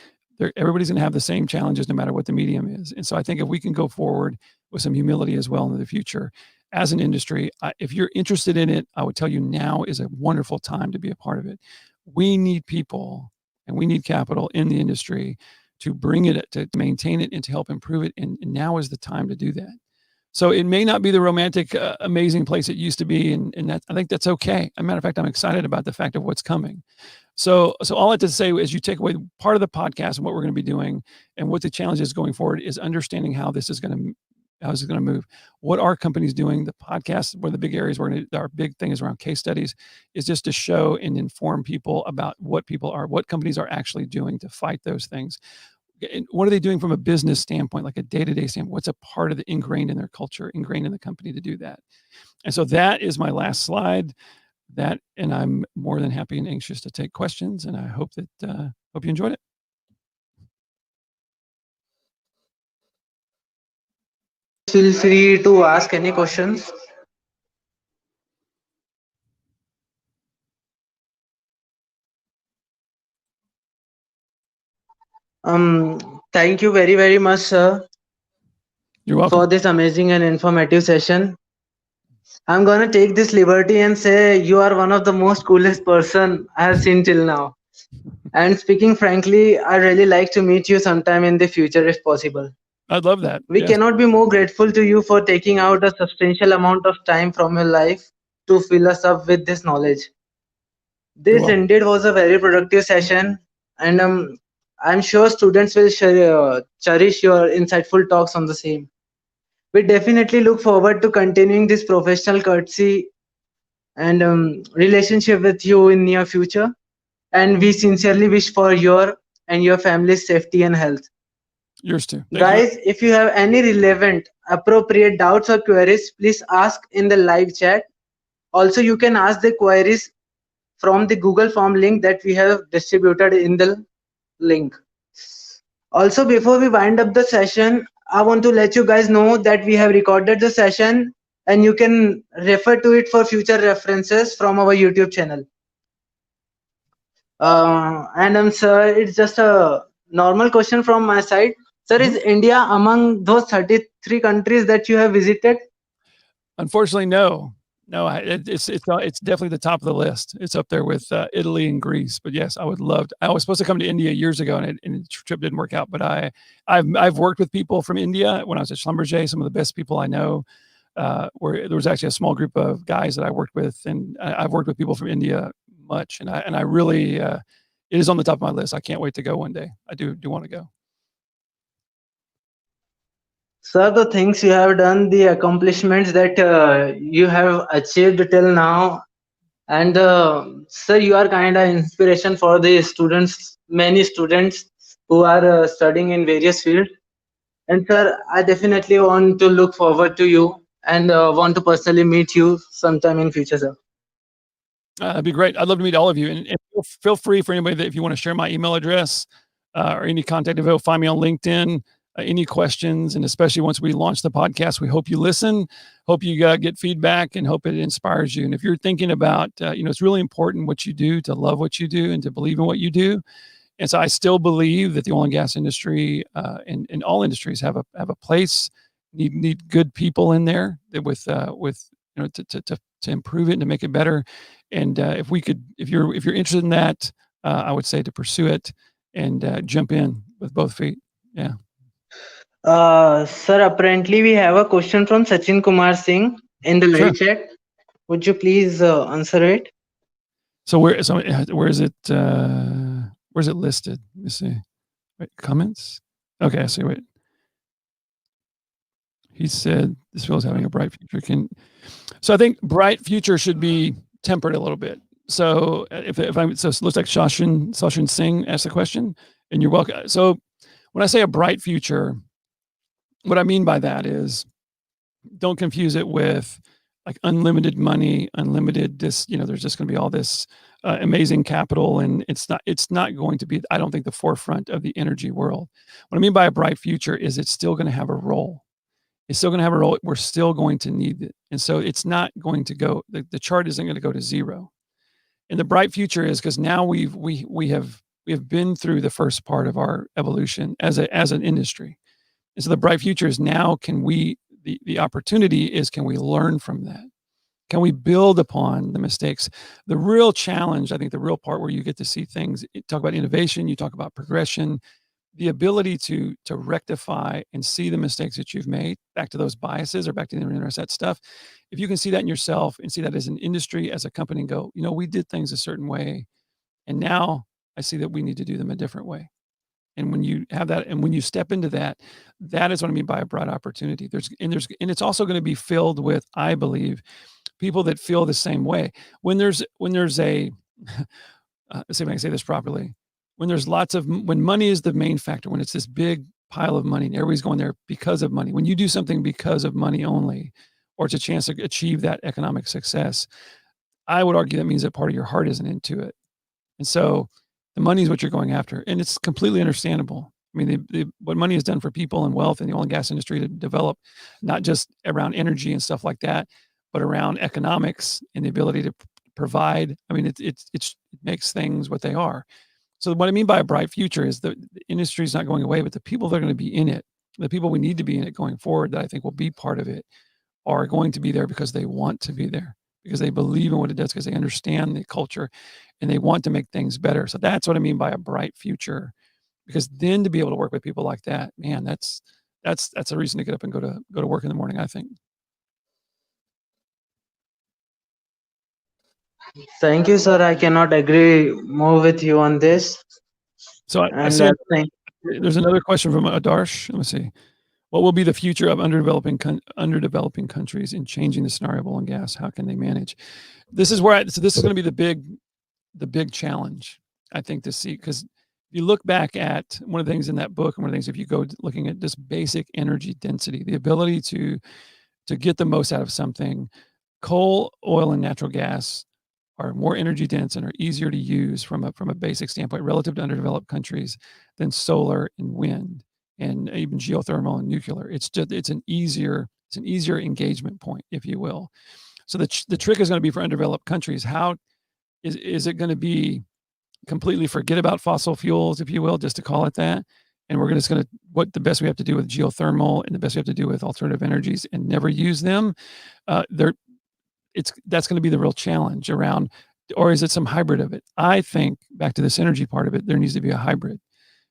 everybody's going to have the same challenges no matter what the medium is. And so I think if we can go forward with some humility as well in the future as an industry, if you're interested in it, I would tell you now is a wonderful time to be a part of it. We need people and we need capital in the industry to bring it, to maintain it, and to help improve it. And now is the time to do that. So it may not be the romantic, amazing place it used to be, and that, I think that's okay. As a matter of fact, I'm excited about the fact of what's coming. So all I have to say is, you take away part of the podcast and what we're going to be doing, and what the challenge is going forward is understanding how this is going to move. What are companies doing? The podcast, one of the big areas our big thing is around case studies, is just to show and inform people about what companies are actually doing to fight those things. And what are they doing from a business standpoint, like a day-to-day standpoint? What's a part of the ingrained in their culture, ingrained in the company to do that? And so that is my last slide. And I'm more than happy and anxious to take questions. And I hope you enjoyed it. Feel free to ask any questions. Thank you very, very much, sir. You're welcome. For this amazing and informative session. I'm gonna take this liberty and say you are one of the most coolest person I have seen till now. And speaking frankly, I really like to meet you sometime in the future if possible. I'd love that. We cannot be more grateful to you for taking out a substantial amount of time from your life to fill us up with this knowledge. This indeed was a very productive session, and I'm sure students will cherish your insightful talks on the same. We definitely look forward to continuing this professional courtesy and relationship with you in near future. And we sincerely wish for your and your family's safety and health. Yours too. Guys, if you have any relevant, appropriate doubts or queries, please ask in the live chat. Also, you can ask the queries from the Google form link that we have distributed in the link. Also, before we wind up the session, I want to let you guys know that we have recorded the session and you can refer to it for future references from our YouTube channel. Sir, it's just a normal question from my side. Sir, is India among those 33 countries that you have visited? Unfortunately, no. It's definitely the top of the list. It's up there with Italy and Greece. But yes, I would love to. I was supposed to come to India years ago, and the trip didn't work out. But I've worked with people from India when I was at Schlumberger. Some of the best people I know. Where there was actually a small group of guys that I worked with, and I've worked with people from India much, and I really it is on the top of my list. I can't wait to go one day. I do want to go. Sir, the things you have done, the accomplishments that you have achieved till now, and sir, you are kind of inspiration for the students, many students who are studying in various fields. And sir, I definitely want to look forward to you and want to personally meet you sometime in future, sir. That'd be great. I'd love to meet all of you. And feel free for anybody that if you want to share my email address or any contact info, find me on LinkedIn. Any questions, and especially once we launch the podcast, we hope you listen, hope you get feedback, and hope it inspires you. And if you're thinking about, it's really important what you do, to love what you do and to believe in what you do. And so I still believe that the oil and gas industry and all industries have a place. Need good people in there with to improve it and to make it better. And if you're interested in that, I would say to pursue it and jump in with both feet. Yeah. Sir, apparently we have a question from Sachin Kumar Singh in the live chat. Would you please answer it? So where is it? Where's it listed? Let me see. Wait, comments. Okay, I see. Wait. He said this field's having a bright future. So I think bright future should be tempered a little bit. So if it looks like Sachin Singh asked the question, and you're welcome. So when I say a bright future, what I mean by that is, don't confuse it with like unlimited money, unlimited this, there's just going to be all this amazing capital, and it's not going to be, I don't think, the forefront of the energy world. What I mean by a bright future is it's still going to have a role. It's still going to have a role. We're still going to need it. And so it's not going to go, the chart isn't going to go to zero. And the bright future is because now we have been through the first part of our evolution as an industry. And so the bright future is now the opportunity is, can we learn from that? Can we build upon the mistakes? The real challenge, I think the real part where you get to see things, talk about innovation, you talk about progression, the ability to rectify and see the mistakes that you've made, back to those biases or back to the interest, that stuff. If you can see that in yourself and see that as an industry, as a company, and go, we did things a certain way, and now I see that we need to do them a different way. And when you have that, and when you step into that, that is what I mean by a broad opportunity. And it's also going to be filled with, I believe, people that feel the same way. When there's a, let's see if I can say this properly. When money is the main factor, when it's this big pile of money and everybody's going there because of money, when you do something because of money only, or it's a chance to achieve that economic success, I would argue that means that part of your heart isn't into it. And so the money is what you're going after. And it's completely understandable. I mean, what money has done for people and wealth in the oil and gas industry to develop, not just around energy and stuff like that, but around economics and the ability to provide. I mean, it makes things what they are. So what I mean by a bright future is the industry is not going away, but the people that are going to be in it, the people we need to be in it going forward, that I think will be part of it, are going to be there because they want to be there, because they believe in what it does, because they understand the culture and they want to make things better. So that's what I mean by a bright future, because then to be able to work with people like that, man, that's a reason to get up and go to work in the morning, I think. Thank you, sir. I cannot agree more with you on this. So I see there's another question from Adarsh. Let me see. What will be the future of underdeveloping countries in changing the scenario of oil and gas? How can they manage? This is where this is going to be the big challenge, I think, to see, because if you look back at one of the things in that book, and one of the things, if you go looking at just basic energy density, the ability to get the most out of something, coal, oil, and natural gas are more energy dense and are easier to use from a basic standpoint relative to underdeveloped countries than solar and wind and even geothermal and nuclear. It's an easier engagement point, if you will. So the trick is going to be for undeveloped countries. How is it going to be completely forget about fossil fuels, if you will, just to call it that? And we're just going to, what the best we have to do with geothermal and the best we have to do with alternative energies and never use them. That's going to be the real challenge around, or is it some hybrid of it? I think, back to this energy part of it, there needs to be a hybrid.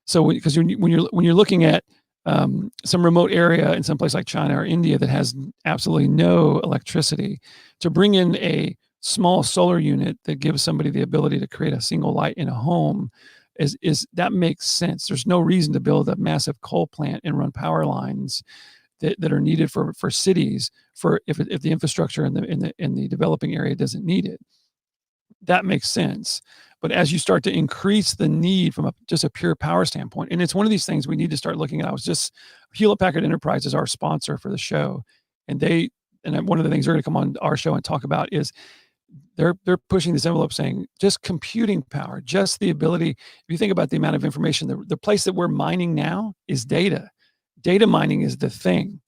So because when you're looking at some remote area in some place like China or India that has absolutely no electricity, to bring in a small solar unit that gives somebody the ability to create a single light in a home is that makes sense. There's no reason to build a massive coal plant and run power lines that are needed for cities if the infrastructure in the developing area doesn't need it. That makes sense. But as you start to increase the need from just a pure power standpoint, and it's one of these things we need to start looking at. Hewlett-Packard Enterprise is our sponsor for the show, and one of the things they're going to come on our show and talk about is they're pushing this envelope, saying just computing power, just the ability. If you think about the amount of information, the place that we're mining now is data. Data mining is the thing.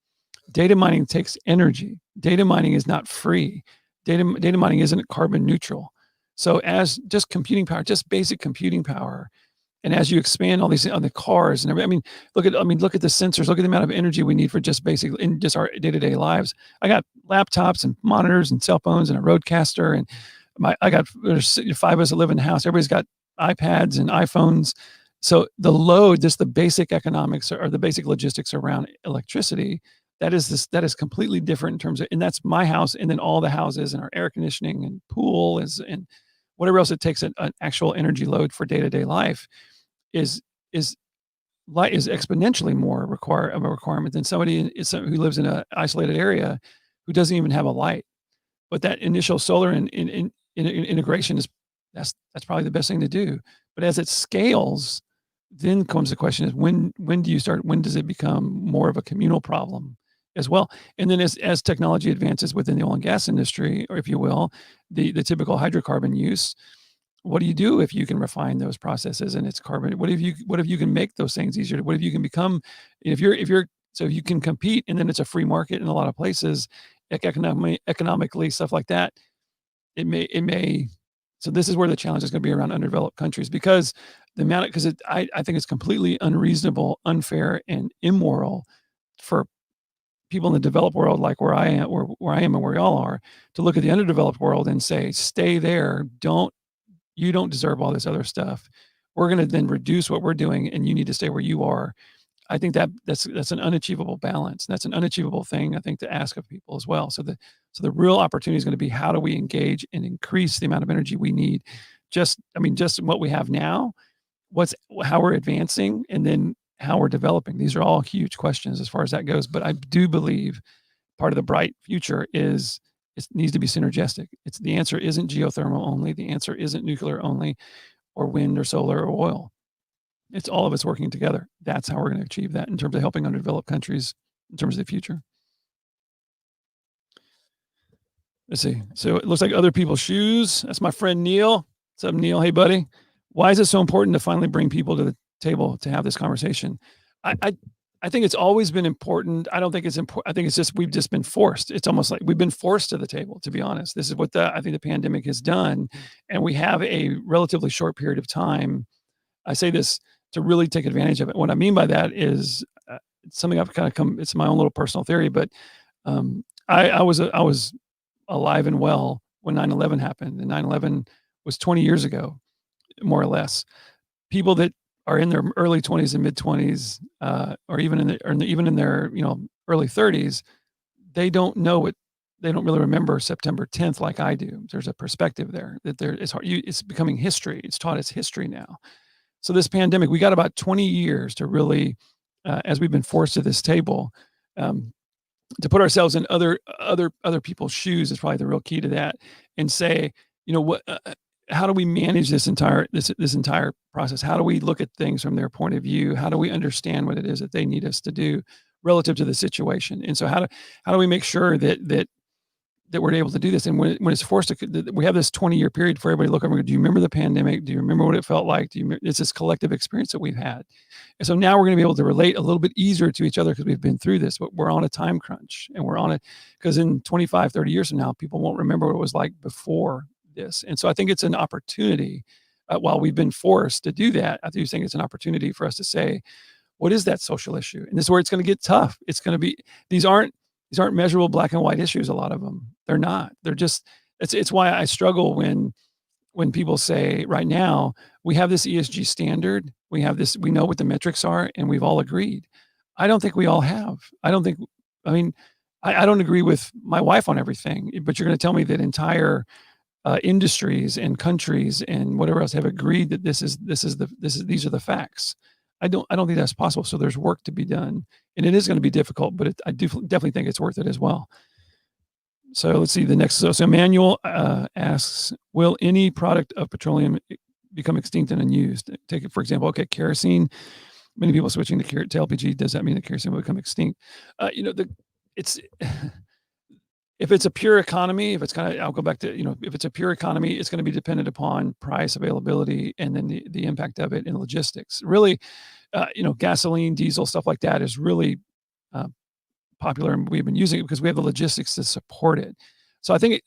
Data mining takes energy. Data mining is not free. Data mining isn't carbon neutral. So as just computing power, just basic computing power, and as you expand all these on the cars and everything, look at the sensors, look at the amount of energy we need for just basic in just our day-to-day lives. I got laptops and monitors and cell phones and a Roadcaster, and there's 5 of us that live in the house. Everybody's got iPads and iPhones. So the load, just the basic economics or the basic logistics around electricity, that is completely different in terms of, and that's my house, and then all the houses and our air conditioning and pool and whatever else it takes an actual energy load for day-to-day life is exponentially more of a requirement than somebody who lives in an isolated area who doesn't even have a light. But that initial solar integration that's probably the best thing to do. But as it scales, then comes the question is when does it become more of a communal problem as well? And then as technology advances within the oil and gas industry, or if you will, the typical hydrocarbon use, what do you do if you can refine those processes and it's carbon? What if you can make those things easier? What if you can become, if you're So you can compete, and then it's a free market in a lot of places, economically, stuff like that. It may. So this is where the challenge is going to be around underdeveloped countries, because I think it's completely unreasonable, unfair, and immoral for people in the developed world, like where I am, and where y'all are, to look at the underdeveloped world and say, stay there. You don't deserve all this other stuff. We're going to then reduce what we're doing, and you need to stay where you are. I think that's an unachievable balance. That's an unachievable thing, I think, to ask of people as well. So the real opportunity is going to be, how do we engage and increase the amount of energy we need? Just what we have now, how we're advancing, and then how we're developing. These are all huge questions as far as that goes. But I do believe part of the bright future is it needs to be synergistic. The answer isn't geothermal only. The answer isn't nuclear only, or wind, or solar, or oil. It's all of us working together. That's how we're going to achieve that in terms of helping underdeveloped countries in terms of the future. Let's see. So it looks like other people's shoes. That's my friend Neil. What's up, Neil? Hey, buddy. Why is it so important to finally bring people to the table to have this conversation? I think it's always been important. I don't think it's important. I think it's just we've just been forced. It's almost like we've been forced to the table, to be honest. This is what I think the pandemic has done. And we have a relatively short period of time. I say this to really take advantage of it. What I mean by that is it's something I've kind of it's my own little personal theory, but I was alive and well when 9/11 happened, and 9/11 was 20 years ago, more or less. People that are in their early 20s and mid 20s, or even in their early 30s, they don't really remember September 10th like I do. There's a perspective there that it's becoming history. It's taught as history now. So this pandemic, we got about 20 years to really, as we've been forced to this table, to put ourselves in other people's shoes is probably the real key to that, and say, how do we manage this entire process? How do we look at things from their point of view? How do we understand what it is that they need us to do relative to the situation? And so how do we make sure that we're able to do this? And when it's forced to, we have this 20-year period for everybody to look over. Do you remember the pandemic? Do you remember what it felt like? It's this collective experience that we've had. And so now we're going to be able to relate a little bit easier to each other because we've been through this, but we're on a time crunch, and we're on it because in 25, 30 years from now, people won't remember what it was like before this. And so I think it's an opportunity, while we've been forced to do that, I do think it's an opportunity for us to say, what is that social issue? And this is where it's going to get tough. It's going to be, these aren't measurable black and white issues. A lot of them, they're not. They're just, it's why I struggle when people say right now, we have this ESG standard, we know what the metrics are, and we've all agreed. I don't think we all have. I don't agree with my wife on everything, but you're going to tell me that entire industries and countries and whatever else have agreed that these are the facts. I don't think that's possible. So there's work to be done, and it is going to be difficult, but I do definitely think it's worth it as well. So let's see the next. So Emmanuel asks, will any product of petroleum become extinct and unused? Take it, for example, kerosene. Many people switching to LPG. Does that mean that kerosene will become extinct? If it's a pure economy, I'll go back to, if it's a pure economy, it's going to be dependent upon price, availability, and then the impact of it in logistics. Really, gasoline, diesel, stuff like that is really popular, and we've been using it because we have the logistics to support it. So I think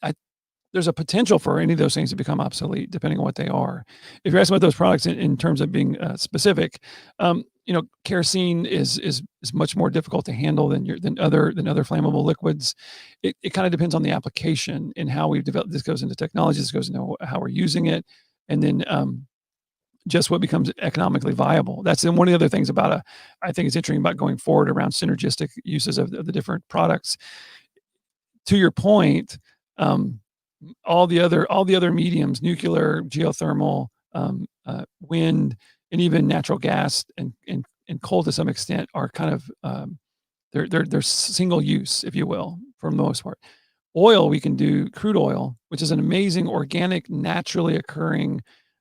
there's a potential for any of those things to become obsolete, depending on what they are. If you're asking about those products in terms of being specific, kerosene is much more difficult to handle than other flammable liquids. It kind of depends on the application and how we've developed. This goes into technology. This goes into how we're using it, and then just what becomes economically viable. That's one of the other things I think it's interesting about going forward around synergistic uses of the different products. To your point, all the other mediums, nuclear, geothermal, wind, and even natural gas and coal to some extent are kind of they're single use, if you will, for the most part. Oil, we can do crude oil, which is an amazing organic, naturally occurring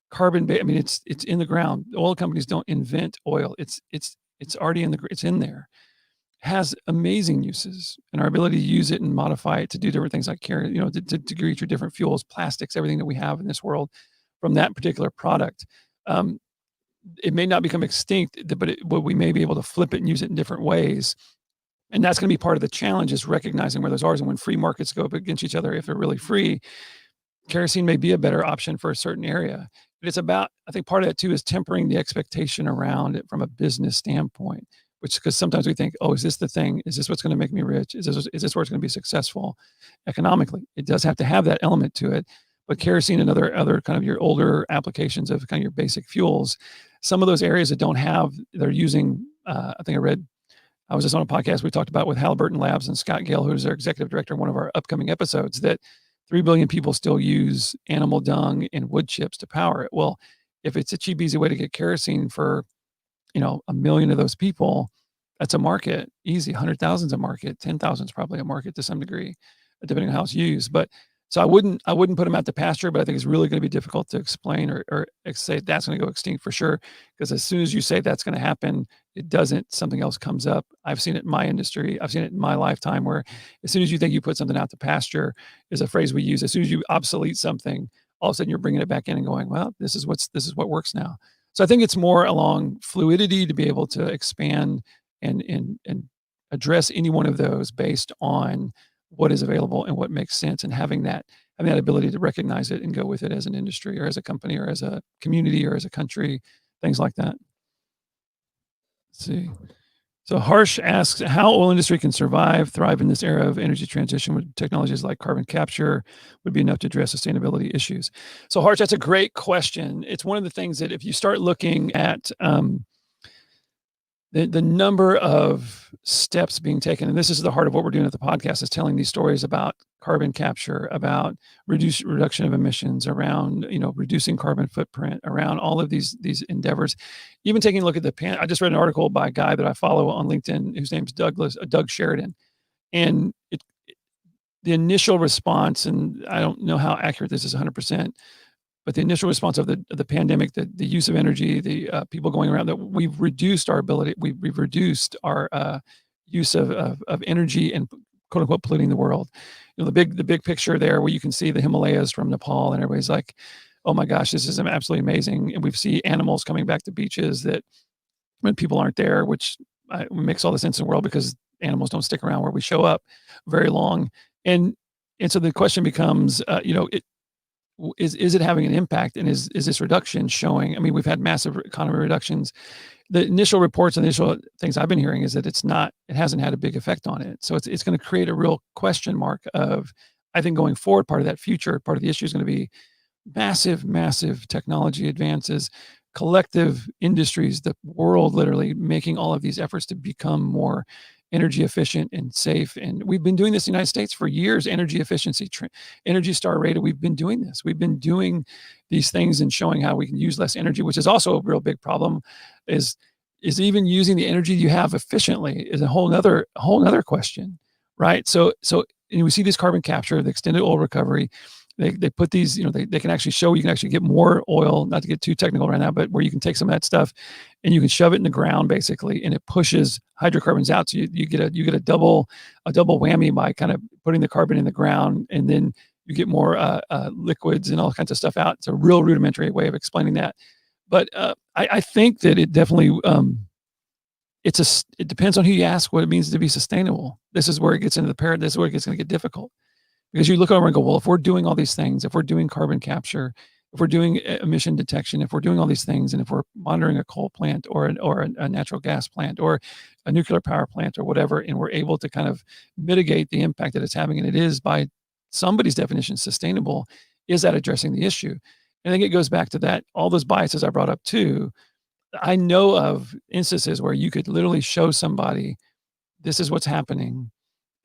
carbon. It's in the ground. Oil companies don't invent oil. It's already it's in there. Has amazing uses, and our ability to use it and modify it to do different things like to create your different fuels, plastics, everything that we have in this world from that particular product. It may not become extinct, but we may be able to flip it and use it in different ways. And that's going to be part of the challenge, is recognizing where those are. And when free markets go up against each other, if they're really free, kerosene may be a better option for a certain area. But it's about, I think part of that too is tempering the expectation around it from a business standpoint, which, because sometimes we think, oh, is this the thing? Is this what's going to make me rich? Is this where it's going to be successful economically? It does have to have that element to it. But kerosene and other kind of your older applications of kind of your basic fuels, some of those areas that don't have, they're using, I think I was just on a podcast we talked about with Halliburton Labs and Scott Gale, who's their executive director in one of our upcoming episodes, that 3 billion people still use animal dung and wood chips to power it. Well, if it's a cheap, easy way to get kerosene for, 1 million of those people, that's a market, easy. 100,000 is a market. 10,000 is probably a market to some degree, depending on how it's used. But so I wouldn't put them out to pasture, but I think it's really going to be difficult to explain or say that's going to go extinct for sure. Because as soon as you say that's going to happen, it doesn't, something else comes up. I've seen it in my industry. I've seen it in my lifetime, where as soon as you think you put something out to pasture, is a phrase we use. As soon as you obsolete something, all of a sudden you're bringing it back in and going, well, this is what works now. So I think it's more along fluidity to be able to expand and address any one of those based on what is available and what makes sense, and having that ability to recognize it and go with it as an industry or as a company or as a community or as a country, things like that. Let's see. So Harsh asks how oil industry can thrive in this era of energy transition with technologies like carbon capture would be enough to address sustainability issues. So Harsh, that's a great question. It's one of the things that if you start looking at the number of steps being taken, and this is the heart of what we're doing at the podcast, is telling these stories about carbon capture, about reduction of emissions, around reducing carbon footprint, around all of these endeavors. Even taking a look at I just read an article by a guy that I follow on LinkedIn whose name's Doug Sheridan, and the initial response, and I don't know how accurate this is 100%. But the initial response of the pandemic, the use of energy, the people going around, that we've reduced our ability, we've reduced our use of energy and quote unquote polluting the world. The big picture there, where you can see the Himalayas from Nepal, and everybody's like, oh my gosh, this is absolutely amazing. And we see animals coming back to beaches that when people aren't there, which makes all the sense in the world, because animals don't stick around where we show up very long. And so the question becomes, is it having an impact, and is this reduction showing? I mean, we've had massive economy reductions. The initial reports and initial things I've been hearing is that it hasn't had a big effect on it. So it's going to create a real question mark of, I think going forward, part of that future, part of the issue is going to be massive technology advances, collective industries, the world literally making all of these efforts to become more energy efficient and safe. And we've been doing this in the United States for years. Energy efficiency, Energy Star rated. We've been doing this. We've been doing these things and showing how we can use less energy, which is also a real big problem. Is even using the energy you have efficiently is a whole nother question, right? So we see this carbon capture, the extended oil recovery. They put these, they can actually show you can actually get more oil, not to get too technical right now, but where you can take some of that stuff and you can shove it in the ground basically, and it pushes hydrocarbons out. So you get a double whammy by kind of putting the carbon in the ground, and then you get more liquids and all kinds of stuff out. It's a real rudimentary way of explaining that. But I think that it definitely, it depends on who you ask what it means to be sustainable. This is where it gets into the paradigm. This is where it gets going to get difficult. Because you look over and go, well, if we're doing all these things, if we're doing carbon capture, if we're doing emission detection, if we're doing all these things, and if we're monitoring a coal plant or a natural gas plant or a nuclear power plant or whatever, and we're able to kind of mitigate the impact that it's having, and it is by somebody's definition sustainable, is that addressing the issue? And I think it goes back to that, all those biases I brought up too. I know of instances where you could literally show somebody, this is what's happening,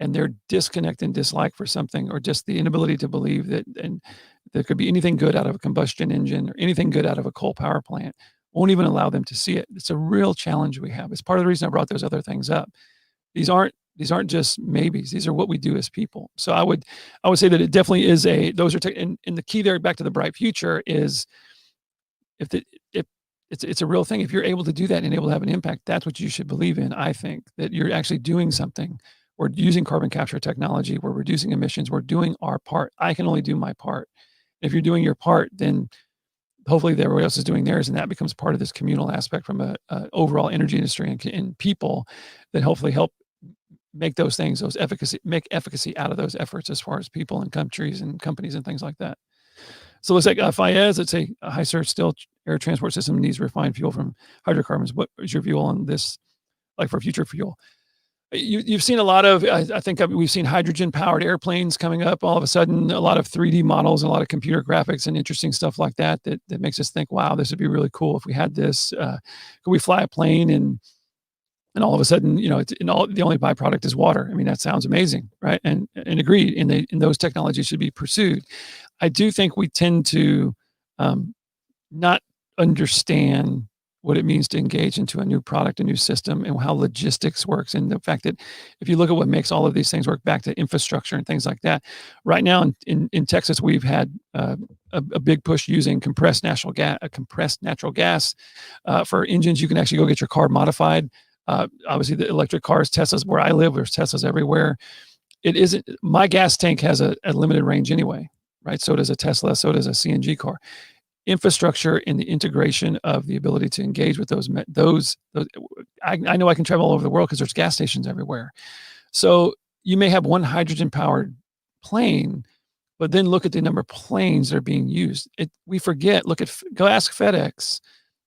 and their disconnect and dislike for something, or just the inability to believe that, and there could be anything good out of a combustion engine or anything good out of a coal power plant, won't even allow them to see it. It's a real challenge we have. It's part of the reason I brought those other things up. These aren't just maybes. These are what we do as people. So I would say that it definitely is those are, and the key there, back to the bright future, is if it's a real thing. If you're able to do that and able to have an impact, that's what you should believe in. I think that you're actually doing something. We're using carbon capture technology. We're reducing emissions. We're doing our part. I can only do my part. If you're doing your part, then hopefully everybody else is doing theirs, and that becomes part of this communal aspect from a overall energy industry and people that hopefully help make those things, make efficacy out of those efforts as far as people and countries and companies and things like that. So let's say FIS, let's say a high surface still air transport system needs refined fuel from hydrocarbons. What is your view on this, like for future fuel? You've seen a lot of, I think we've seen hydrogen-powered airplanes coming up all of a sudden, a lot of 3D models, and a lot of computer graphics and interesting stuff like that makes us think, wow, this would be really cool if we had this. Could we fly a plane and all of a sudden, the only byproduct is water? I mean, that sounds amazing, right? And agreed, and those technologies should be pursued. I do think we tend to not understand what it means to engage into a new product, a new system, and how logistics works. And the fact that if you look at what makes all of these things work, back to infrastructure and things like that. Right now in Texas, we've had a big push using compressed natural gas for engines. You can actually go get your car modified. Obviously, the electric cars, Teslas, where I live, there's Teslas everywhere. It isn't, my gas tank has a limited range anyway, right? So does a Tesla, so does a CNG car. Infrastructure and the integration of the ability to engage with those I know I can travel all over the world because there's gas stations everywhere. So you may have one hydrogen powered plane, but then look at the number of planes that are being used. We forget, go ask FedEx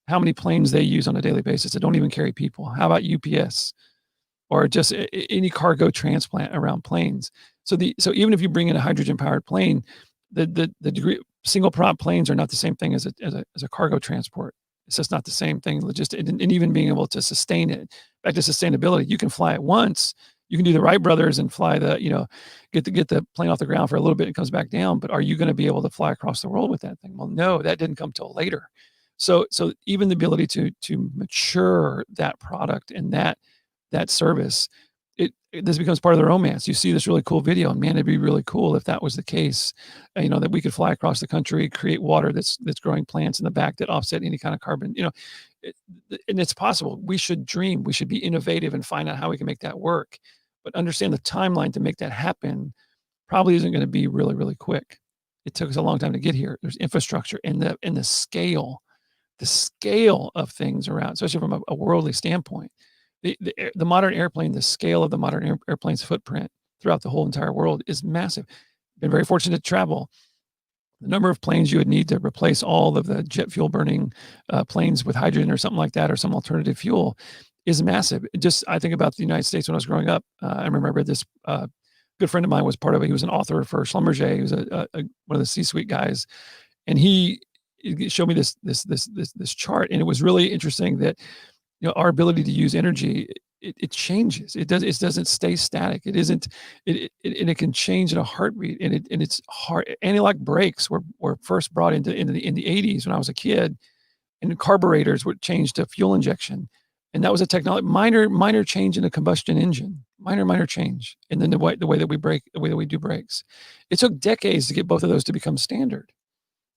how many planes they use on a daily basis that don't even carry people. How about UPS or just any cargo transplant around planes? So even if you bring in a hydrogen powered plane, the degree, single prop planes are not the same thing as a cargo transport. It's just not the same thing. And even being able to sustain it. Back to sustainability, you can fly it once. You can do the Wright brothers and fly get the plane off the ground for a little bit and it comes back down. But are you going to be able to fly across the world with that thing? Well, no, that didn't come till later. So even the ability to mature that product and that service, this becomes part of the romance. You see this really cool video, and man, it'd be really cool if that was the case. That we could fly across the country, create water that's growing plants in the back that offset any kind of carbon. And it's possible. We should dream. We should be innovative and find out how we can make that work. But understand the timeline to make that happen probably isn't going to be really, really quick. It took us a long time to get here. There's infrastructure and the scale of things around, especially from a worldly standpoint. The modern airplane, the scale of the modern airplane's footprint throughout the whole entire world is massive. Been very fortunate to travel. The number of planes you would need to replace all of the jet fuel burning planes with hydrogen or something like that, or some alternative fuel, is massive. I think about the United States when I was growing up. I remember I read this. Good friend of mine was part of it. He was an author for Schlumberger. He was one of the C-suite guys, and he showed me this chart, and it was really interesting that our ability to use energy, it changes. It doesn't stay static. It isn't. It can change in a heartbeat. And it's hard. Anti-lock brakes were first brought in the 80s when I was a kid, and carburetors were changed to fuel injection, and that was a technology minor change in a combustion engine. Minor change, and then the way that we brake, the way that we do brakes. It took decades to get both of those to become standard.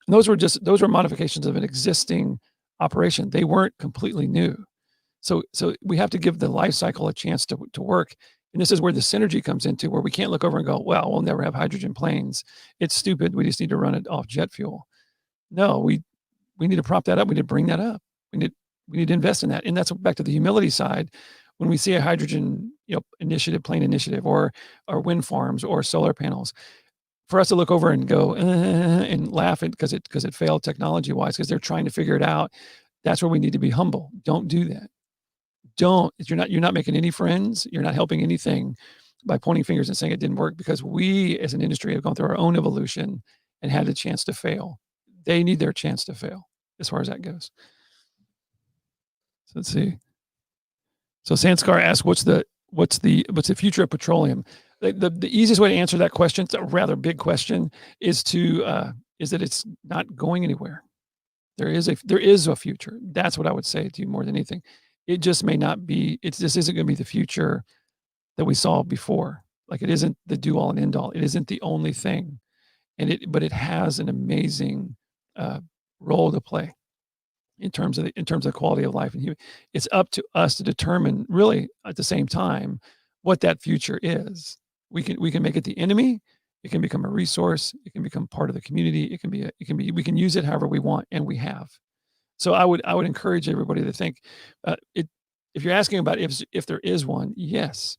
And those were modifications of an existing operation. They weren't completely new. So we have to give the life cycle a chance to work. And this is where the synergy comes into, where we can't look over and go, well, we'll never have hydrogen planes. It's stupid. We just need to run it off jet fuel. No, we need to prop that up. We need to bring that up. We need to invest in that. And that's back to the humility side. When we see a hydrogen plane initiative, or wind farms or solar panels, for us to look over and go and laugh at because it failed technology wise, because they're trying to figure it out. That's where we need to be humble. Don't do that. You're not making any friends. You're not helping anything by pointing fingers and saying it didn't work, because we as an industry have gone through our own evolution and had a chance to fail. They need their chance to fail as far as that goes. So let's see. So Sanskar asks, what's the future of petroleum? The easiest way to answer that question, it's a rather big question, is that it's not going anywhere. There is a future. That's what I would say to you more than anything. It just may not be. This isn't going to be the future that we saw before. Like, it isn't the do all and end all. It isn't the only thing, but it has an amazing role to play in terms of quality of life. And it's up to us to determine, really, at the same time, what that future is. We can make it the enemy. It can become a resource. It can become part of the community. We can use it however we want, and we have. So I would encourage everybody to think, if you're asking about if there is one, yes,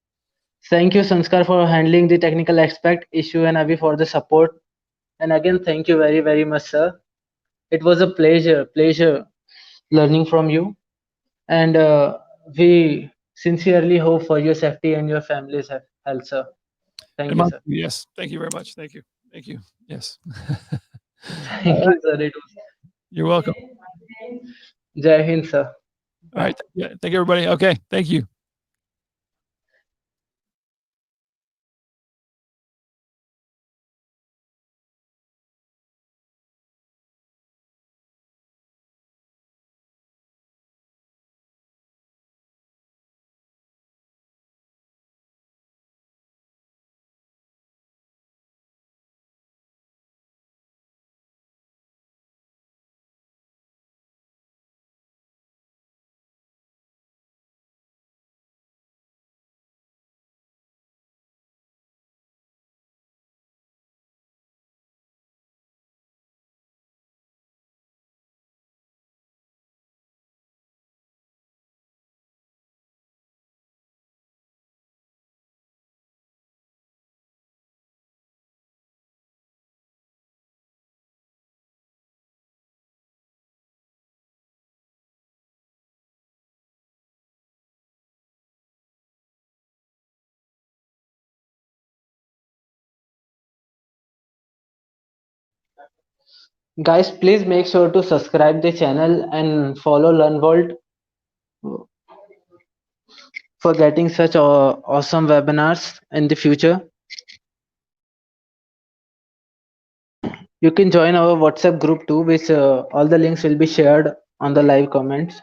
Thank you, Sanskar, for handling the technical aspect, Issue and Avi for the support. And again, thank you very, very much, sir. It was a pleasure learning from you. And we sincerely hope for your safety and your family's health, sir. Thank you, sir. Yes, thank you very much. Thank you. Thank you. Yes. Thank you, sir. It was You're welcome. Jai Hind, sir. All right. Yeah. Thank you, everybody. Okay. Thank you. Guys, please make sure to subscribe the channel and follow LearnVault for getting such awesome webinars in the future. You can join our WhatsApp group too, which all the links will be shared on the live comments.